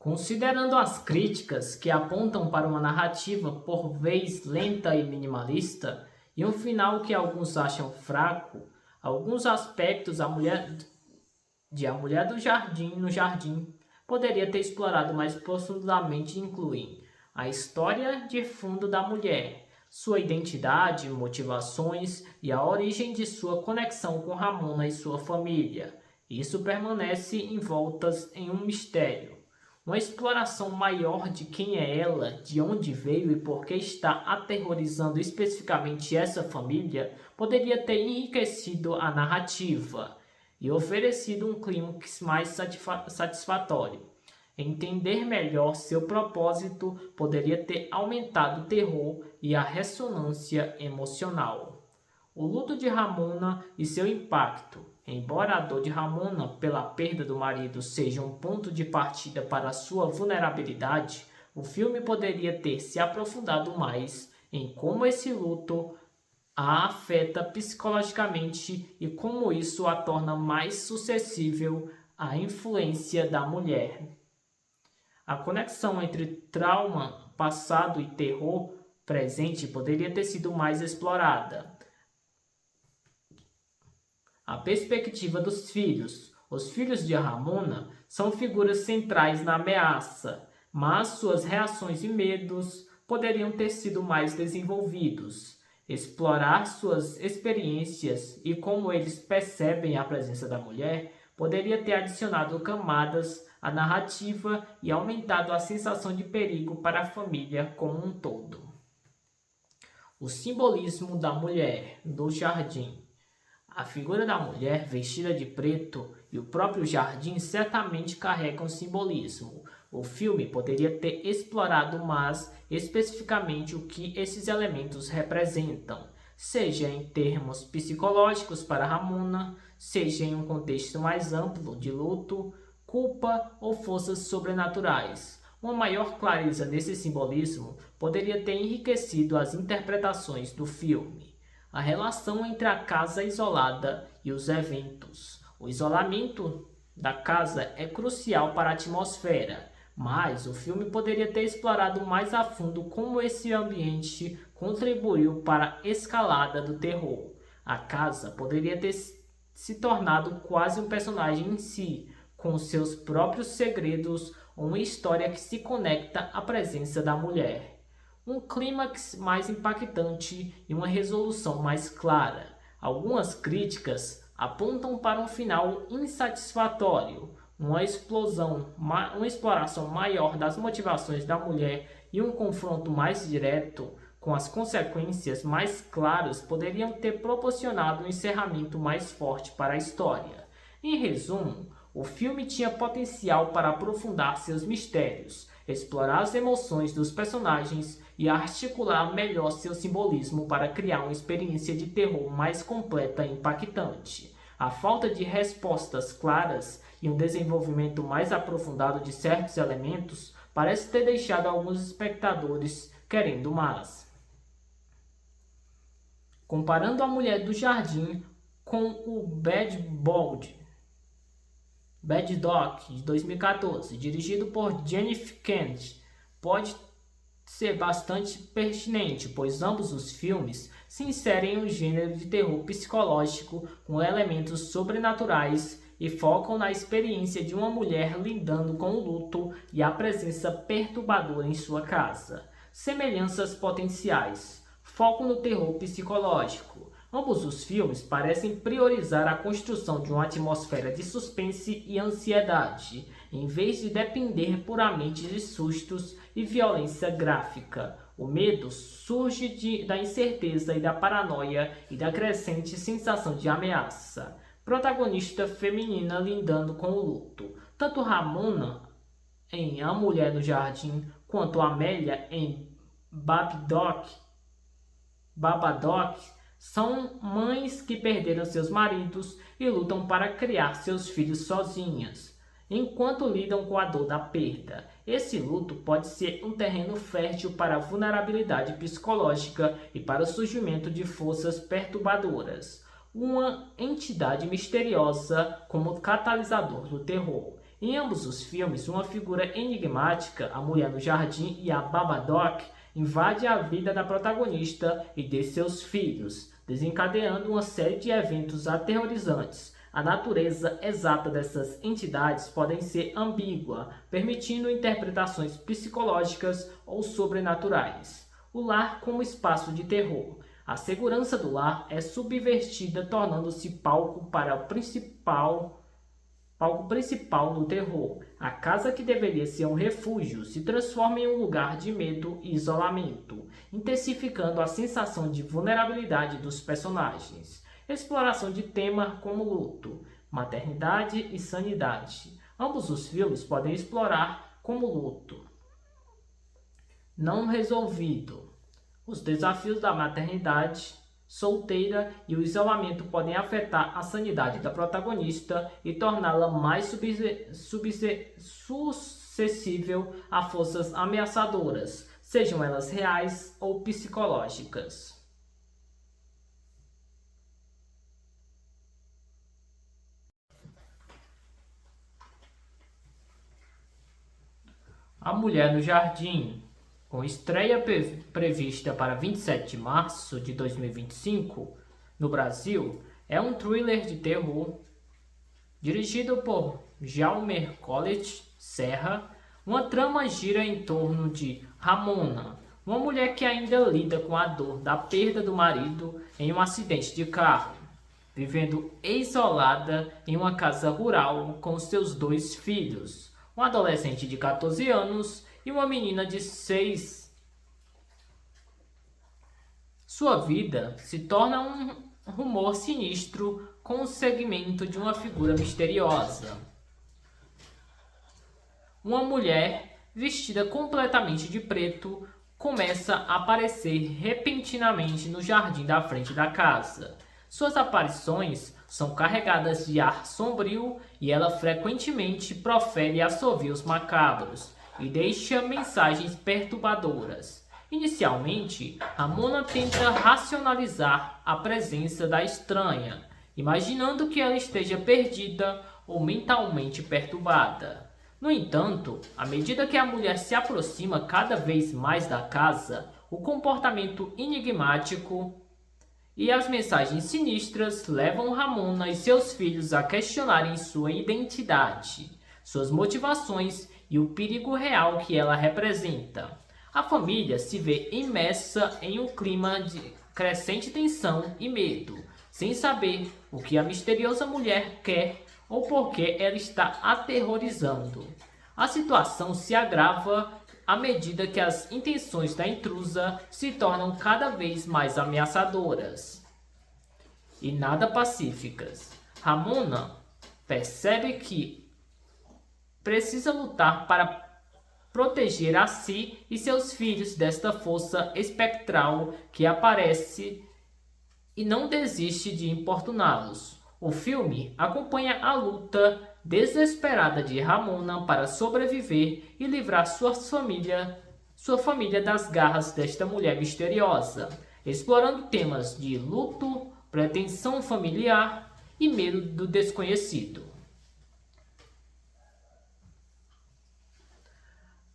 Considerando as críticas que apontam para uma narrativa por vezes lenta e minimalista, e um final que alguns acham fraco, alguns aspectos A Mulher do Jardim no Jardim poderia ter explorado mais profundamente incluem a história de fundo da mulher, sua identidade, motivações e a origem de sua conexão com Ramona e sua família. Isso permanece envoltas em um mistério. Uma exploração maior de quem é ela, de onde veio e por que está aterrorizando especificamente essa família poderia ter enriquecido a narrativa e oferecido um clímax mais satisfatório. Entender melhor seu propósito poderia ter aumentado o terror e a ressonância emocional. O luto de Ramona e seu impacto. Embora a dor de Ramona pela perda do marido seja um ponto de partida para sua vulnerabilidade, o filme poderia ter se aprofundado mais em como esse luto a afeta psicologicamente e como isso a torna mais suscetível à influência da mulher. A conexão entre trauma passado e terror presente poderia ter sido mais explorada. A perspectiva dos filhos. Os filhos de Ramona são figuras centrais na ameaça, mas suas reações e medos poderiam ter sido mais desenvolvidos. Explorar suas experiências e como eles percebem a presença da mulher poderia ter adicionado camadas à narrativa e aumentado a sensação de perigo para a família como um todo. O simbolismo da mulher no jardim. A figura da mulher vestida de preto e o próprio jardim certamente carregam simbolismo. O filme poderia ter explorado mais especificamente o que esses elementos representam, seja em termos psicológicos para Ramona, seja em um contexto mais amplo de luto, culpa ou forças sobrenaturais. Uma maior clareza nesse simbolismo poderia ter enriquecido as interpretações do filme. A relação entre a casa isolada e os eventos. O isolamento da casa é crucial para a atmosfera, mas o filme poderia ter explorado mais a fundo como esse ambiente contribuiu para a escalada do terror. A casa poderia ter se tornado quase um personagem em si, com seus próprios segredos ou uma história que se conecta à presença da mulher. Um clímax mais impactante e uma resolução mais clara. Algumas críticas apontam para um final insatisfatório, uma exploração maior das motivações da mulher e um confronto mais direto com as consequências mais claras poderiam ter proporcionado um encerramento mais forte para a história. Em resumo, o filme tinha potencial para aprofundar seus mistérios, explorar as emoções dos personagens e articular melhor seu simbolismo para criar uma experiência de terror mais completa e impactante. A falta de respostas claras e um desenvolvimento mais aprofundado de certos elementos parece ter deixado alguns espectadores querendo mais. Comparando A Mulher do Jardim com o Bad Dog, de 2014, dirigido por Jennifer Kent, pode ser bastante pertinente, pois ambos os filmes se inserem em um gênero de terror psicológico com elementos sobrenaturais e focam na experiência de uma mulher lidando com o luto e a presença perturbadora em sua casa. Semelhanças potenciais. Foco no terror psicológico. Ambos os filmes parecem priorizar a construção de uma atmosfera de suspense e ansiedade, em vez de depender puramente de sustos e violência gráfica. O medo surge da incerteza e da paranoia e da crescente sensação de ameaça. Protagonista feminina lidando com o luto. Tanto Ramona em A Mulher no Jardim quanto Amélia em Babadook são mães que perderam seus maridos e lutam para criar seus filhos sozinhas, enquanto lidam com a dor da perda. Esse luto pode ser um terreno fértil para a vulnerabilidade psicológica e para o surgimento de forças perturbadoras. Uma entidade misteriosa como catalisador do terror. Em ambos os filmes, uma figura enigmática, a mulher no jardim e a Babadook, invade a vida da protagonista e de seus filhos, desencadeando uma série de eventos aterrorizantes. A natureza exata dessas entidades pode ser ambígua, permitindo interpretações psicológicas ou sobrenaturais. O lar como espaço de terror. A segurança do lar é subvertida, tornando-se palco principal do terror. A casa que deveria ser um refúgio se transforma em um lugar de medo e isolamento, intensificando a sensação de vulnerabilidade dos personagens. Exploração de tema como luto, maternidade e sanidade. Ambos os filmes podem explorar como luto não resolvido. Os desafios da maternidade solteira e o isolamento podem afetar a sanidade da protagonista e torná-la mais suscetível a forças ameaçadoras, sejam elas reais ou psicológicas. A Mulher no Jardim, com estreia prevista para 27 de março de 2025 no Brasil, é um thriller de terror dirigido por Jaume Collet Serra. Uma trama gira em torno de Ramona, uma mulher que ainda lida com a dor da perda do marido em um acidente de carro, vivendo isolada em uma casa rural com seus 2 filhos, um adolescente de 14 anos e uma menina de 6. Sua vida se torna um rumor sinistro com o segmento de uma figura misteriosa. Uma mulher vestida completamente de preto começa a aparecer repentinamente no jardim da frente da casa. Suas aparições são carregadas de ar sombrio e ela frequentemente profere assovios macabros e deixa mensagens perturbadoras. Inicialmente, Ramona tenta racionalizar a presença da estranha, imaginando que ela esteja perdida ou mentalmente perturbada. No entanto, à medida que a mulher se aproxima cada vez mais da casa, o comportamento enigmático e as mensagens sinistras levam Ramona e seus filhos a questionarem sua identidade, suas motivações e o perigo real que ela representa. A família se vê imersa em um clima de crescente tensão e medo, sem saber o que a misteriosa mulher quer ou por que ela está aterrorizando. A situação se agrava à medida que as intenções da intrusa se tornam cada vez mais ameaçadoras e nada pacíficas. Ramona percebe que precisa lutar para proteger a si e seus filhos desta força espectral que aparece e não desiste de importuná-los. O filme acompanha a luta desesperada de Ramona para sobreviver e livrar sua família das garras desta mulher misteriosa, explorando temas de luto, pretensão familiar e medo do desconhecido.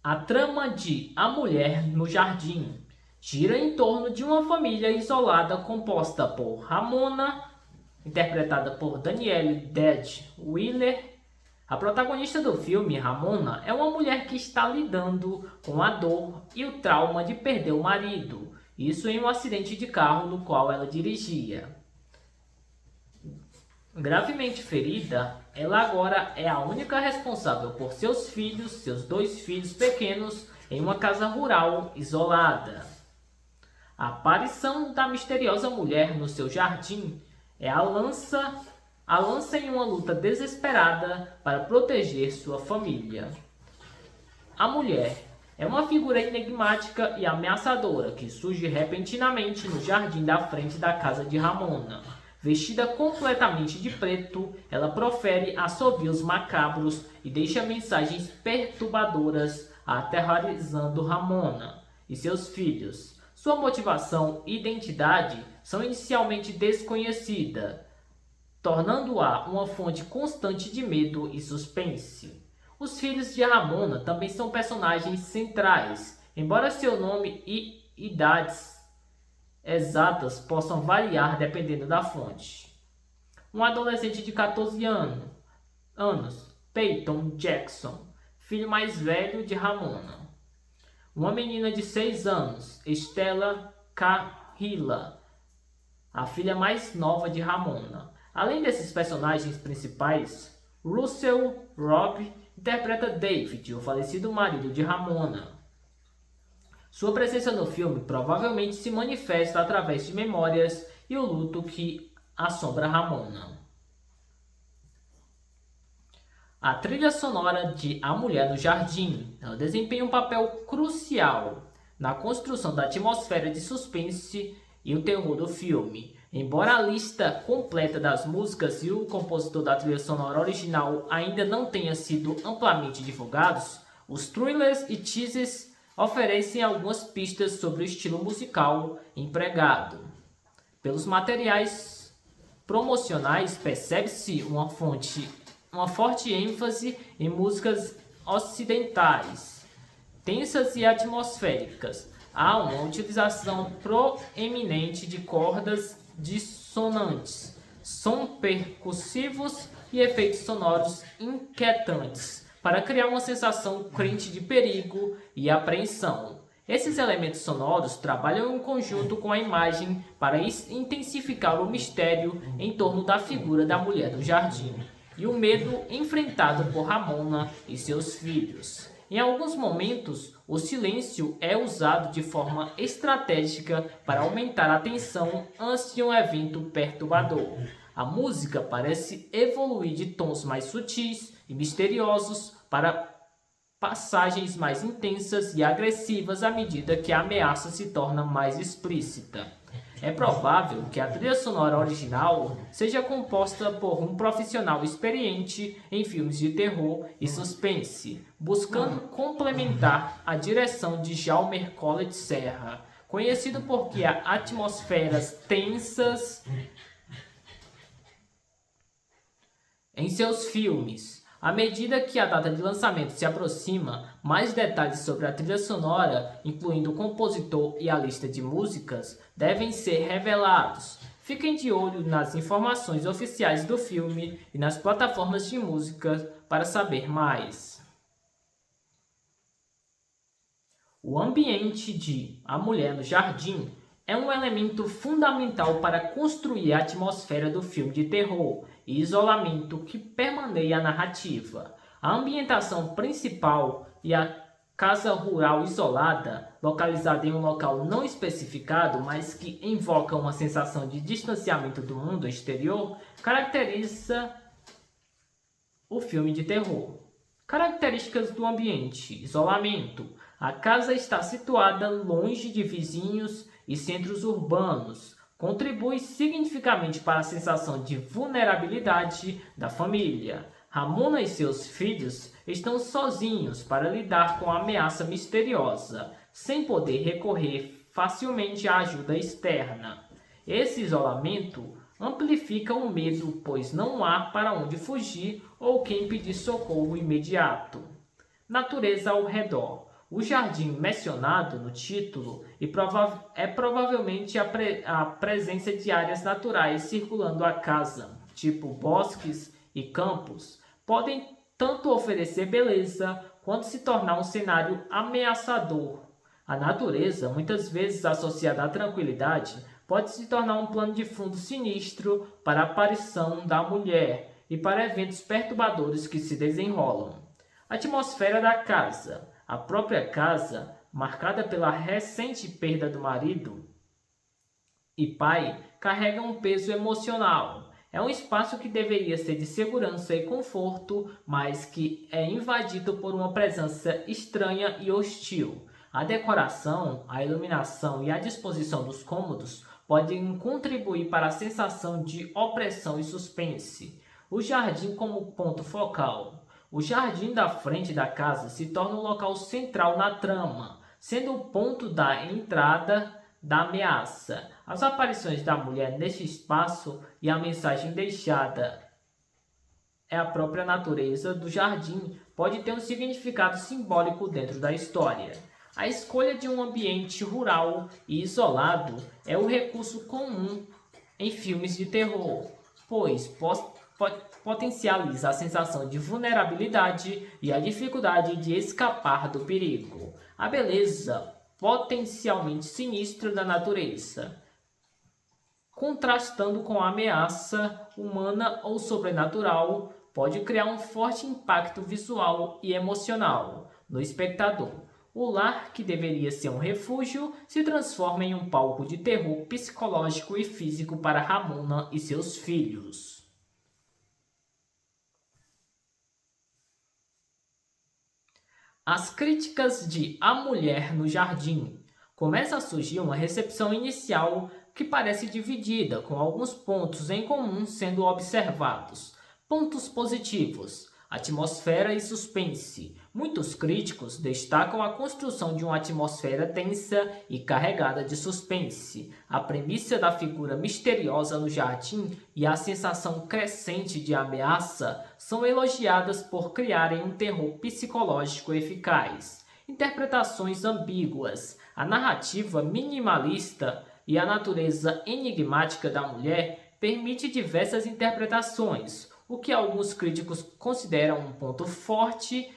A trama de A Mulher no Jardim gira em torno de uma família isolada composta por Ramona, interpretada por Danielle Deadwyler. A protagonista do filme, Ramona, é uma mulher que está lidando com a dor e o trauma de perder o marido, isso em um acidente de carro no qual ela dirigia. Gravemente ferida, ela agora é a única responsável por seus 2 filhos pequenos, em uma casa rural isolada. A aparição da misteriosa mulher no seu jardim é a lança em uma luta desesperada para proteger sua família. A mulher é uma figura enigmática e ameaçadora que surge repentinamente no jardim da frente da casa de Ramona. Vestida completamente de preto, ela profere assovios macabros e deixa mensagens perturbadoras, aterrorizando Ramona e seus filhos. Sua motivação e identidade são inicialmente desconhecidas, tornando-a uma fonte constante de medo e suspense. Os filhos de Ramona também são personagens centrais, embora seu nome e idades exatas possam variar dependendo da fonte. Um adolescente de 14 anos, Peyton Jackson, filho mais velho de Ramona. Uma menina de 6 anos, Stella Carrilla, a filha mais nova de Ramona. Além desses personagens principais, Russell Robb interpreta David, o falecido marido de Ramona. Sua presença no filme provavelmente se manifesta através de memórias e o luto que assombra Ramona. A trilha sonora de A Mulher no Jardim ela desempenha um papel crucial na construção da atmosfera de suspense e o terror do filme. Embora a lista completa das músicas e o compositor da trilha sonora original ainda não tenha sido amplamente divulgados, os trailers e teasers oferecem algumas pistas sobre o estilo musical empregado. Pelos materiais promocionais, percebe-se uma forte ênfase em músicas ocidentais, tensas e atmosféricas. Há uma utilização proeminente de cordas dissonantes, sons percussivos e efeitos sonoros inquietantes para criar uma sensação crente de perigo e apreensão. Esses elementos sonoros trabalham em conjunto com a imagem para intensificar o mistério em torno da figura da mulher do jardim e o medo enfrentado por Ramona e seus filhos. Em alguns momentos, o silêncio é usado de forma estratégica para aumentar a tensão antes de um evento perturbador. A música parece evoluir de tons mais sutis e misteriosos para passagens mais intensas e agressivas à medida que a ameaça se torna mais explícita. É provável que a trilha sonora original seja composta por um profissional experiente em filmes de terror e suspense, buscando complementar a direção de Jaume Collet Serra, conhecido por criar atmosferas tensas em seus filmes. À medida que a data de lançamento se aproxima, mais detalhes sobre a trilha sonora, incluindo o compositor e a lista de músicas, devem ser revelados. Fiquem de olho nas informações oficiais do filme e nas plataformas de música para saber mais. O ambiente de A Mulher no Jardim é um elemento fundamental para construir a atmosfera do filme de terror e isolamento que permeia a narrativa. A ambientação principal e a casa rural isolada, localizada em um local não especificado, mas que invoca uma sensação de distanciamento do mundo exterior, caracteriza o filme de terror. Características do ambiente: isolamento. A casa está situada longe de vizinhos e centros urbanos, contribui significativamente para a sensação de vulnerabilidade da família. Ramona e seus filhos estão sozinhos para lidar com a ameaça misteriosa, sem poder recorrer facilmente à ajuda externa. Esse isolamento amplifica o medo, pois não há para onde fugir ou quem pedir socorro imediato. Natureza ao redor. O jardim mencionado no título é provavelmente a presença de áreas naturais circulando a casa, tipo bosques e campos, podem tanto oferecer beleza quanto se tornar um cenário ameaçador. A natureza, muitas vezes associada à tranquilidade, pode se tornar um plano de fundo sinistro para a aparição da mulher e para eventos perturbadores que se desenrolam. Atmosfera da casa. A própria casa, marcada pela recente perda do marido e pai, carrega um peso emocional. É um espaço que deveria ser de segurança e conforto, mas que é invadido por uma presença estranha e hostil. A decoração, a iluminação e a disposição dos cômodos podem contribuir para a sensação de opressão e suspense. O jardim como ponto focal. O jardim da frente da casa se torna um local central na trama, sendo o ponto da entrada da ameaça. As aparições da mulher neste espaço e a mensagem deixada é a própria natureza do jardim, pode ter um significado simbólico dentro da história. A escolha de um ambiente rural e isolado é o recurso comum em filmes de terror, pois potencializa a sensação de vulnerabilidade e a dificuldade de escapar do perigo. A beleza potencialmente sinistra da natureza, contrastando com a ameaça humana ou sobrenatural, pode criar um forte impacto visual e emocional no espectador. O lar, que deveria ser um refúgio, se transforma em um palco de terror psicológico e físico para Ramona e seus filhos. As críticas de A Mulher no Jardim. Começa a surgir uma recepção inicial que parece dividida, com alguns pontos em comum sendo observados. Pontos positivos: atmosfera e suspense. Muitos críticos destacam a construção de uma atmosfera tensa e carregada de suspense, a premissa da figura misteriosa no jardim e a sensação crescente de ameaça são elogiadas por criarem um terror psicológico eficaz. Interpretações ambíguas. A narrativa minimalista e a natureza enigmática da mulher permite diversas interpretações, o que alguns críticos consideram um ponto forte,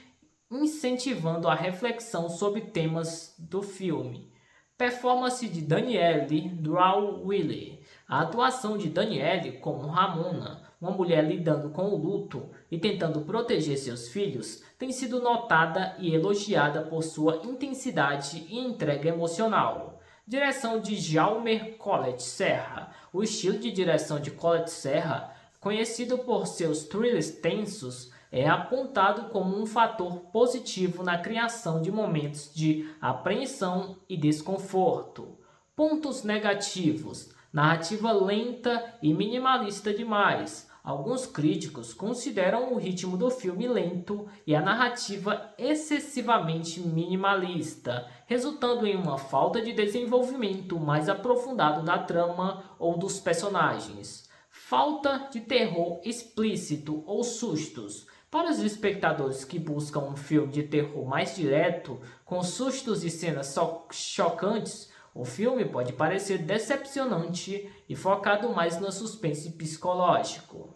incentivando a reflexão sobre temas do filme. Performance de Danielle Drawley. A atuação de Danielle como Ramona, uma mulher lidando com o luto e tentando proteger seus filhos, tem sido notada e elogiada por sua intensidade e entrega emocional. Direção de Jaume Collet Serra. O estilo de direção de Collet Serra, conhecido por seus thrillers tensos, é apontado como um fator positivo na criação de momentos de apreensão e desconforto. Pontos negativos: narrativa lenta e minimalista demais. Alguns críticos consideram o ritmo do filme lento e a narrativa excessivamente minimalista, resultando em uma falta de desenvolvimento mais aprofundado da trama ou dos personagens. Falta de terror explícito ou sustos. Para os espectadores que buscam um filme de terror mais direto, com sustos e cenas chocantes, o filme pode parecer decepcionante e focado mais no suspense psicológico.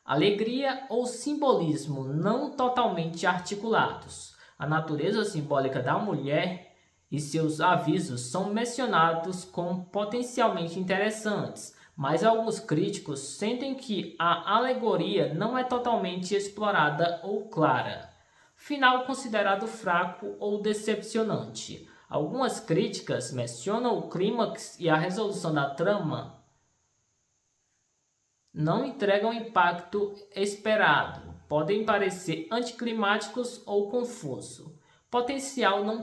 Alegria ou simbolismo não totalmente articulados. A natureza simbólica da mulher e seus avisos são mencionados como potencialmente interessantes, mas alguns críticos sentem que a alegoria não é totalmente explorada ou clara. Final considerado fraco ou decepcionante. Algumas críticas mencionam o clímax e a resolução da trama não entregam o impacto esperado, podem parecer anticlimáticos ou confusos. Potencial não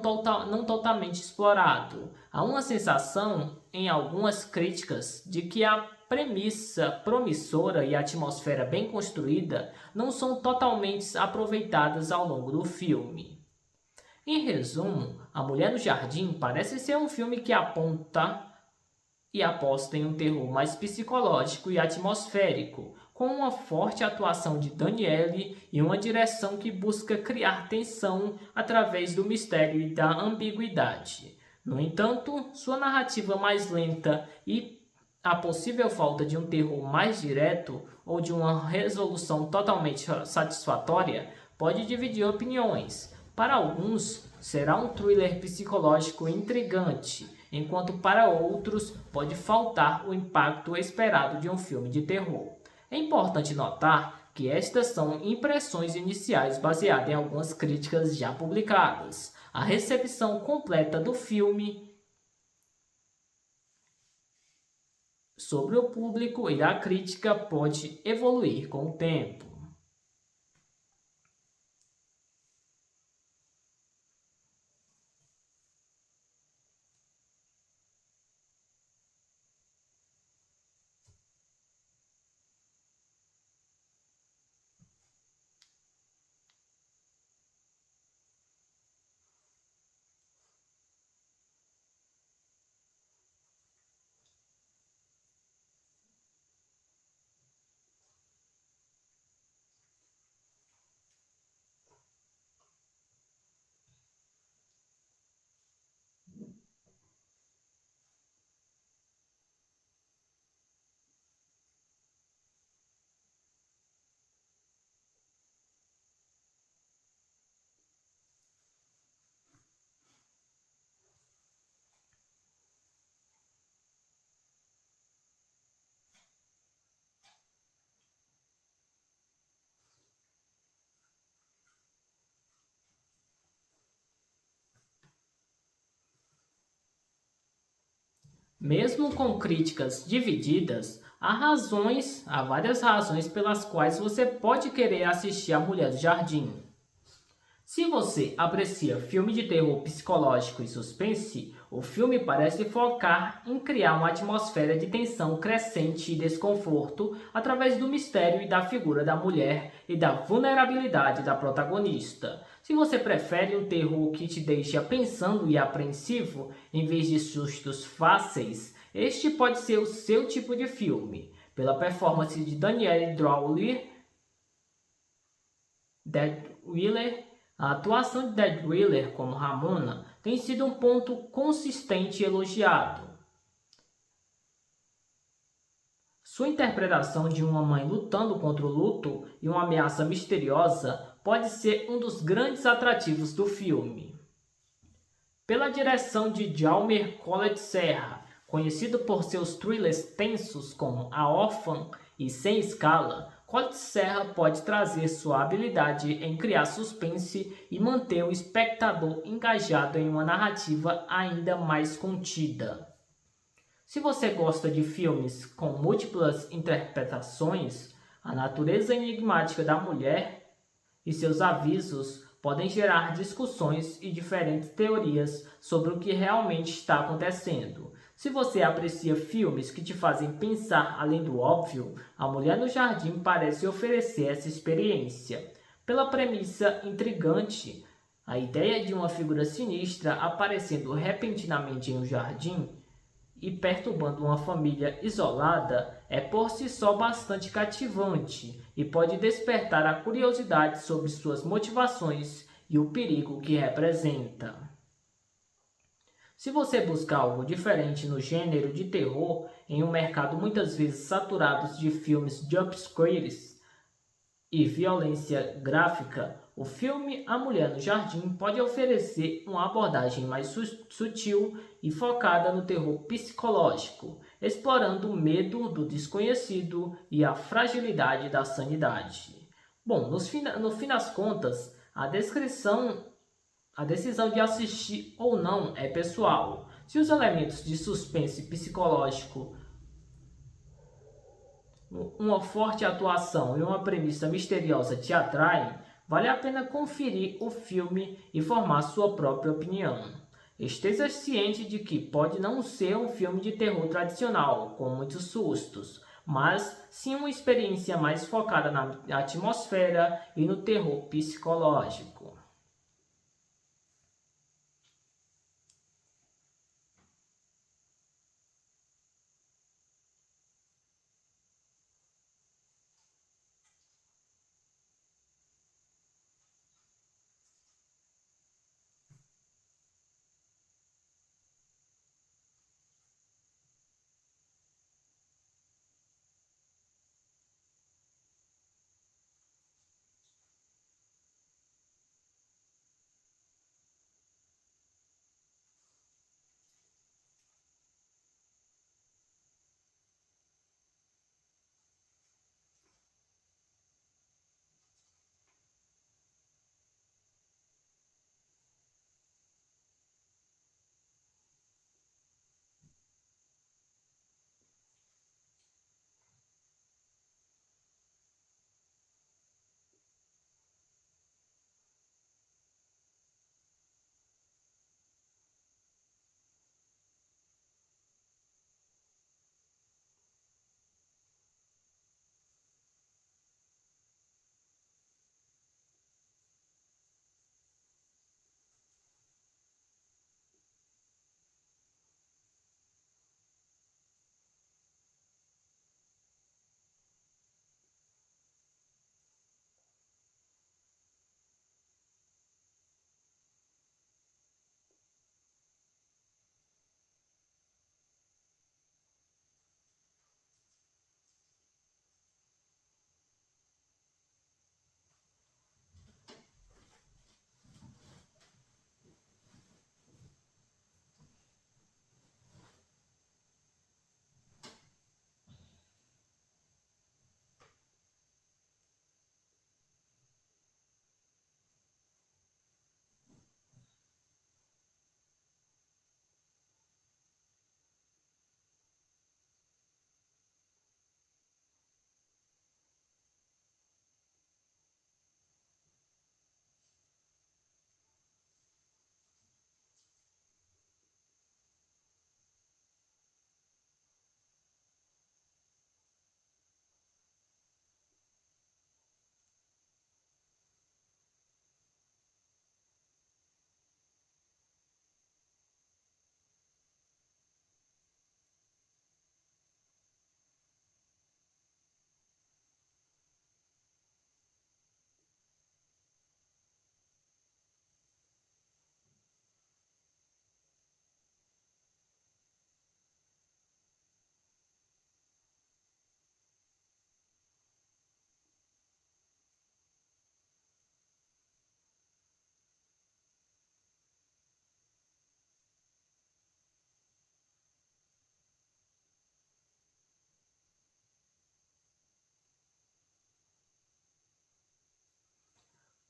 totalmente explorado. Há uma sensação, em algumas críticas, de que a premissa promissora e a atmosfera bem construída não são totalmente aproveitadas ao longo do filme. Em resumo, A Mulher no Jardim parece ser um filme que aponta e aposta em um terror mais psicológico e atmosférico, com uma forte atuação de Danielle e uma direção que busca criar tensão através do mistério e da ambiguidade. No entanto, sua narrativa mais lenta e a possível falta de um terror mais direto ou de uma resolução totalmente satisfatória pode dividir opiniões. Para alguns, será um thriller psicológico intrigante, enquanto para outros pode faltar o impacto esperado de um filme de terror. É importante notar que estas são impressões iniciais baseadas em algumas críticas já publicadas. A recepção completa do filme sobre o público e da crítica pode evoluir com o tempo. Mesmo com críticas divididas, há várias razões pelas quais você pode querer assistir A Mulher do Jardim. Se você aprecia filme de terror psicológico e suspense, o filme parece focar em criar uma atmosfera de tensão crescente e desconforto através do mistério e da figura da mulher e da vulnerabilidade da protagonista. Se você prefere um terror que te deixa pensando e apreensivo, em vez de sustos fáceis, este pode ser o seu tipo de filme. Pela performance de Danielle Deadweiler, a atuação de Deadweiler como Ramona tem sido um ponto consistente e elogiado. Sua interpretação de uma mãe lutando contra o luto e uma ameaça misteriosa pode ser um dos grandes atrativos do filme. Pela direção de Jaume Collet Serra, conhecido por seus thrillers tensos como A Órfã e Sem Escala, Collet Serra pode trazer sua habilidade em criar suspense e manter o espectador engajado em uma narrativa ainda mais contida. Se você gosta de filmes com múltiplas interpretações, a natureza enigmática da mulher e seus avisos podem gerar discussões e diferentes teorias sobre o que realmente está acontecendo. Se você aprecia filmes que te fazem pensar além do óbvio, A Mulher no Jardim parece oferecer essa experiência. Pela premissa intrigante, a ideia de uma figura sinistra aparecendo repentinamente em um jardim e perturbando uma família isolada é por si só bastante cativante e pode despertar a curiosidade sobre suas motivações e o perigo que representa. Se você busca algo diferente no gênero de terror, em um mercado muitas vezes saturado de filmes jumpscares e violência gráfica, o filme A Mulher no Jardim pode oferecer uma abordagem mais sutil e focada no terror psicológico, explorando o medo do desconhecido e a fragilidade da sanidade. Bom, no fim das contas, a decisão de assistir ou não é pessoal. Se os elementos de suspense psicológico, uma forte atuação e uma premissa misteriosa te atraem, vale a pena conferir o filme e formar sua própria opinião. Esteja ciente de que pode não ser um filme de terror tradicional, com muitos sustos, mas sim uma experiência mais focada na atmosfera e no terror psicológico.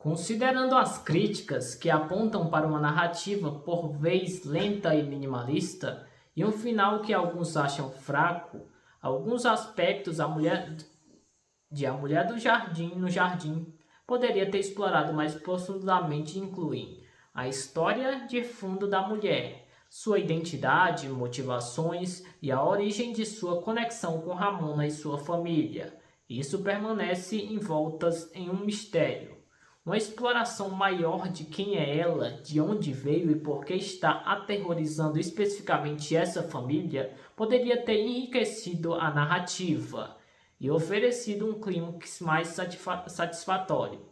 Considerando as críticas que apontam para uma narrativa por vezes lenta e minimalista, e um final que alguns acham fraco, alguns aspectos A Mulher do Jardim no Jardim poderia ter explorado mais profundamente incluem a história de fundo da mulher, sua identidade, motivações e a origem de sua conexão com Ramona e sua família. Isso permanece envoltas em um mistério. Uma exploração maior de quem é ela, de onde veio e por que está aterrorizando especificamente essa família poderia ter enriquecido a narrativa e oferecido um clímax mais satisfatório.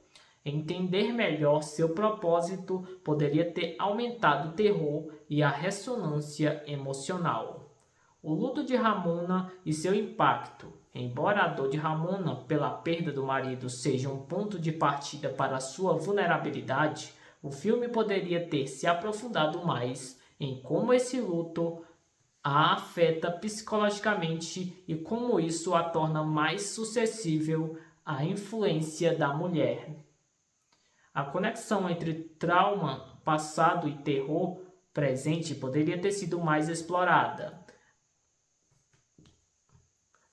Entender melhor seu propósito poderia ter aumentado o terror e a ressonância emocional. O luto de Ramona e seu impacto. Embora a dor de Ramona pela perda do marido seja um ponto de partida para sua vulnerabilidade, o filme poderia ter se aprofundado mais em como esse luto a afeta psicologicamente e como isso a torna mais suscetível à influência da mulher. A conexão entre trauma passado e terror presente poderia ter sido mais explorada.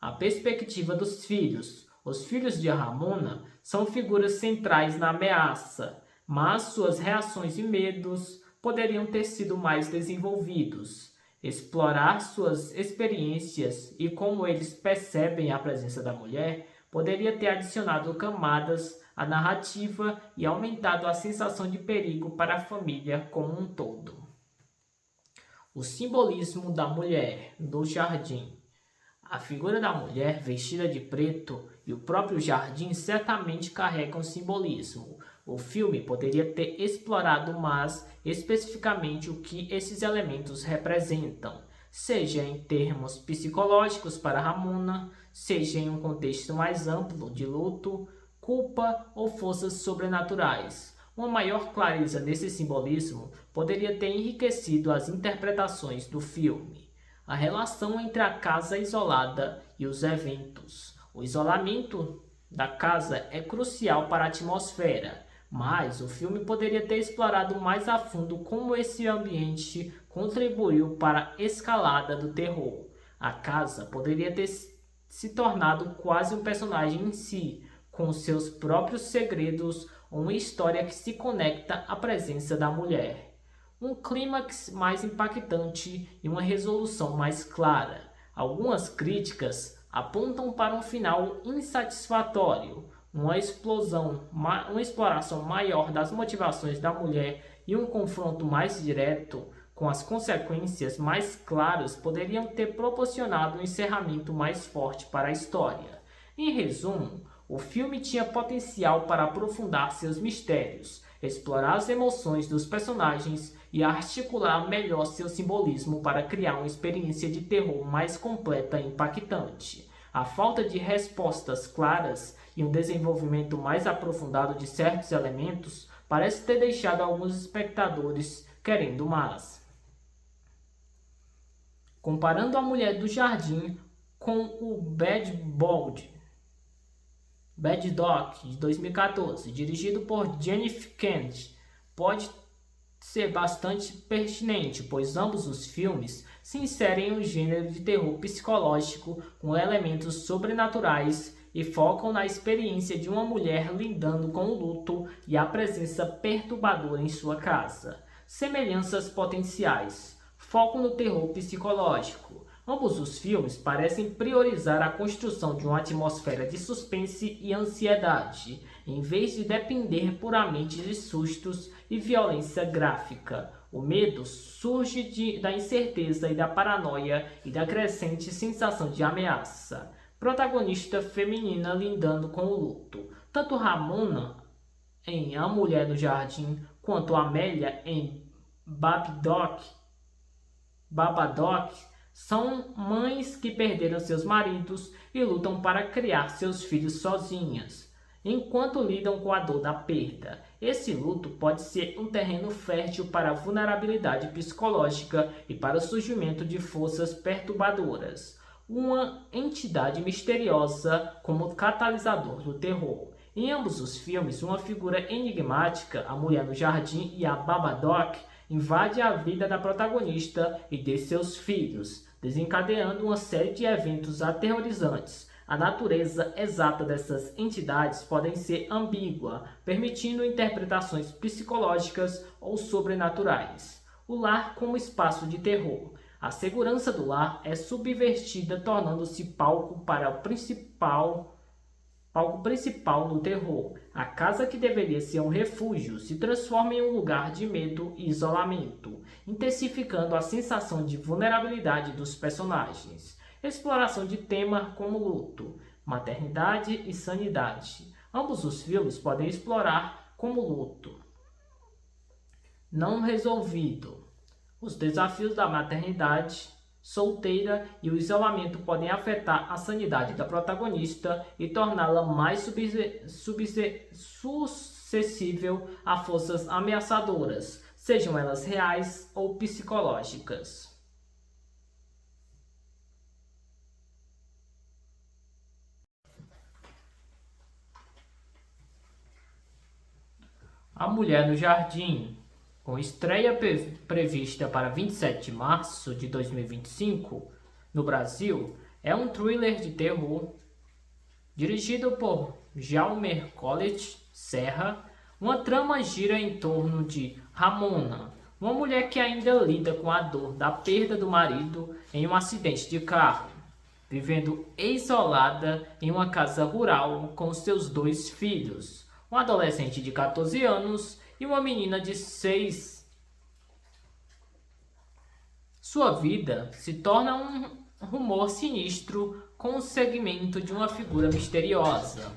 A perspectiva dos filhos. Os filhos de Ramona são figuras centrais na ameaça, mas suas reações e medos poderiam ter sido mais desenvolvidos. Explorar suas experiências e como eles percebem a presença da mulher poderia ter adicionado camadas à narrativa e aumentado a sensação de perigo para a família como um todo. O simbolismo da mulher no jardim. A figura da mulher vestida de preto e o próprio jardim certamente carregam simbolismo. O filme poderia ter explorado mais especificamente o que esses elementos representam, seja em termos psicológicos para Ramona, seja em um contexto mais amplo de luto, culpa ou forças sobrenaturais. Uma maior clareza nesse simbolismo poderia ter enriquecido as interpretações do filme. A relação entre a casa isolada e os eventos. O isolamento da casa é crucial para a atmosfera, mas o filme poderia ter explorado mais a fundo como esse ambiente contribuiu para a escalada do terror. A casa poderia ter se tornado quase um personagem em si, com seus próprios segredos ou uma história que se conecta à presença da mulher. Um clímax mais impactante e uma resolução mais clara. Algumas críticas apontam para um final insatisfatório, uma exploração maior das motivações da mulher e um confronto mais direto com as consequências mais claras poderiam ter proporcionado um encerramento mais forte para a história. Em resumo, o filme tinha potencial para aprofundar seus mistérios, explorar as emoções dos personagens e articular melhor seu simbolismo para criar uma experiência de terror mais completa e impactante. A falta de respostas claras e um desenvolvimento mais aprofundado de certos elementos parece ter deixado alguns espectadores querendo mais. Comparando A Mulher do Jardim com o Bad Dog, de 2014, dirigido por Jennifer Kent, pode ser bastante pertinente, pois ambos os filmes se inserem em um gênero de terror psicológico com elementos sobrenaturais e focam na experiência de uma mulher lidando com o luto e a presença perturbadora em sua casa. Semelhanças potenciais. Foco no terror psicológico. Ambos os filmes parecem priorizar a construção de uma atmosfera de suspense e ansiedade, em vez de depender puramente de sustos e violência gráfica. O medo surge da incerteza e da paranoia e da crescente sensação de ameaça. Protagonista feminina lidando com o luto. Tanto Ramona em A Mulher do Jardim quanto Amélia em Babadook são mães que perderam seus maridos e lutam para criar seus filhos sozinhas, enquanto lidam com a dor da perda. Esse luto pode ser um terreno fértil para a vulnerabilidade psicológica e para o surgimento de forças perturbadoras. Uma entidade misteriosa como catalisador do terror. Em ambos os filmes, uma figura enigmática, a mulher no jardim e a Babadook, invade a vida da protagonista e de seus filhos, desencadeando uma série de eventos aterrorizantes. A natureza exata dessas entidades pode ser ambígua, permitindo interpretações psicológicas ou sobrenaturais. O lar como espaço de terror. A segurança do lar é subvertida, tornando-se palco principal no terror. A casa que deveria ser um refúgio se transforma em um lugar de medo e isolamento, intensificando a sensação de vulnerabilidade dos personagens. Exploração de tema como luto, maternidade e sanidade. Ambos os filmes podem explorar como luto não resolvido. Os desafios da maternidade solteira e o isolamento podem afetar a sanidade da protagonista e torná-la mais suscetível a forças ameaçadoras, sejam elas reais ou psicológicas. A Mulher no Jardim, com estreia prevista para 27 de março de 2025 no Brasil, é um thriller de terror dirigido por Jaume Collet Serra. Uma trama gira em torno de Ramona, uma mulher que ainda lida com a dor da perda do marido em um acidente de carro, vivendo isolada em uma casa rural com seus 2 filhos, um adolescente de 14 anos e uma menina de 6. Sua vida se torna um rumor sinistro com o segmento de uma figura misteriosa.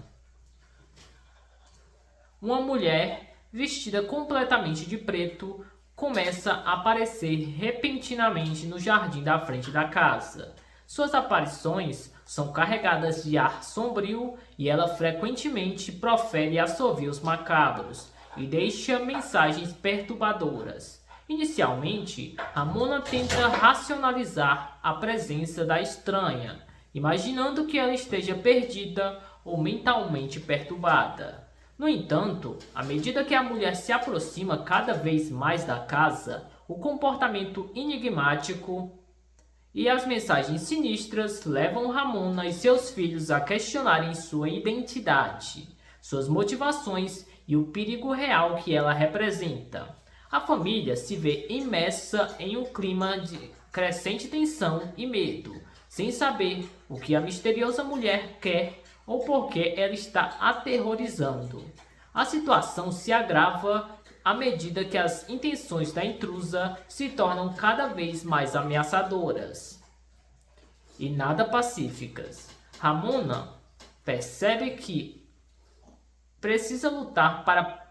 Uma mulher vestida completamente de preto começa a aparecer repentinamente no jardim da frente da casa. Suas aparições são carregadas de ar sombrio e ela frequentemente profere assovios macabros e deixa mensagens perturbadoras. Inicialmente, Ramona tenta racionalizar a presença da estranha, imaginando que ela esteja perdida ou mentalmente perturbada. No entanto, à medida que a mulher se aproxima cada vez mais da casa, o comportamento enigmático e as mensagens sinistras levam Ramona e seus filhos a questionarem sua identidade, suas motivações e o perigo real que ela representa. A família se vê imersa em um clima de crescente tensão e medo, sem saber o que a misteriosa mulher quer ou por que ela está aterrorizando. A situação se agrava à medida que as intenções da intrusa se tornam cada vez mais ameaçadoras e nada pacíficas. Ramona percebe que precisa lutar para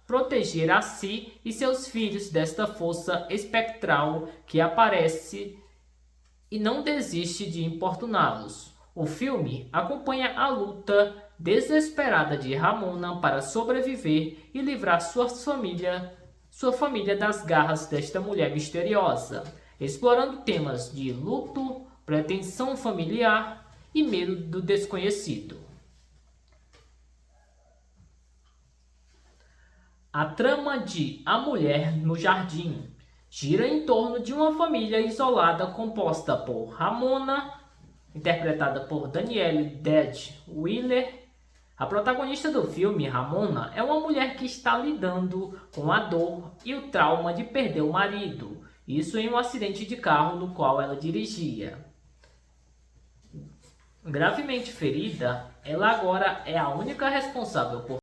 proteger a si e seus filhos desta força espectral que aparece e não desiste de importuná-los. O filme acompanha a luta desesperada de Ramona para sobreviver e livrar sua família das garras desta mulher misteriosa, explorando temas de luto, pretensão familiar e medo do desconhecido. A trama de A Mulher no Jardim gira em torno de uma família isolada composta por Ramona, interpretada por Danielle Dead-Wheeler. A protagonista do filme, Ramona, é uma mulher que está lidando com a dor e o trauma de perder o marido, isso em um acidente de carro no qual ela dirigia. Gravemente ferida, ela agora é a única responsável por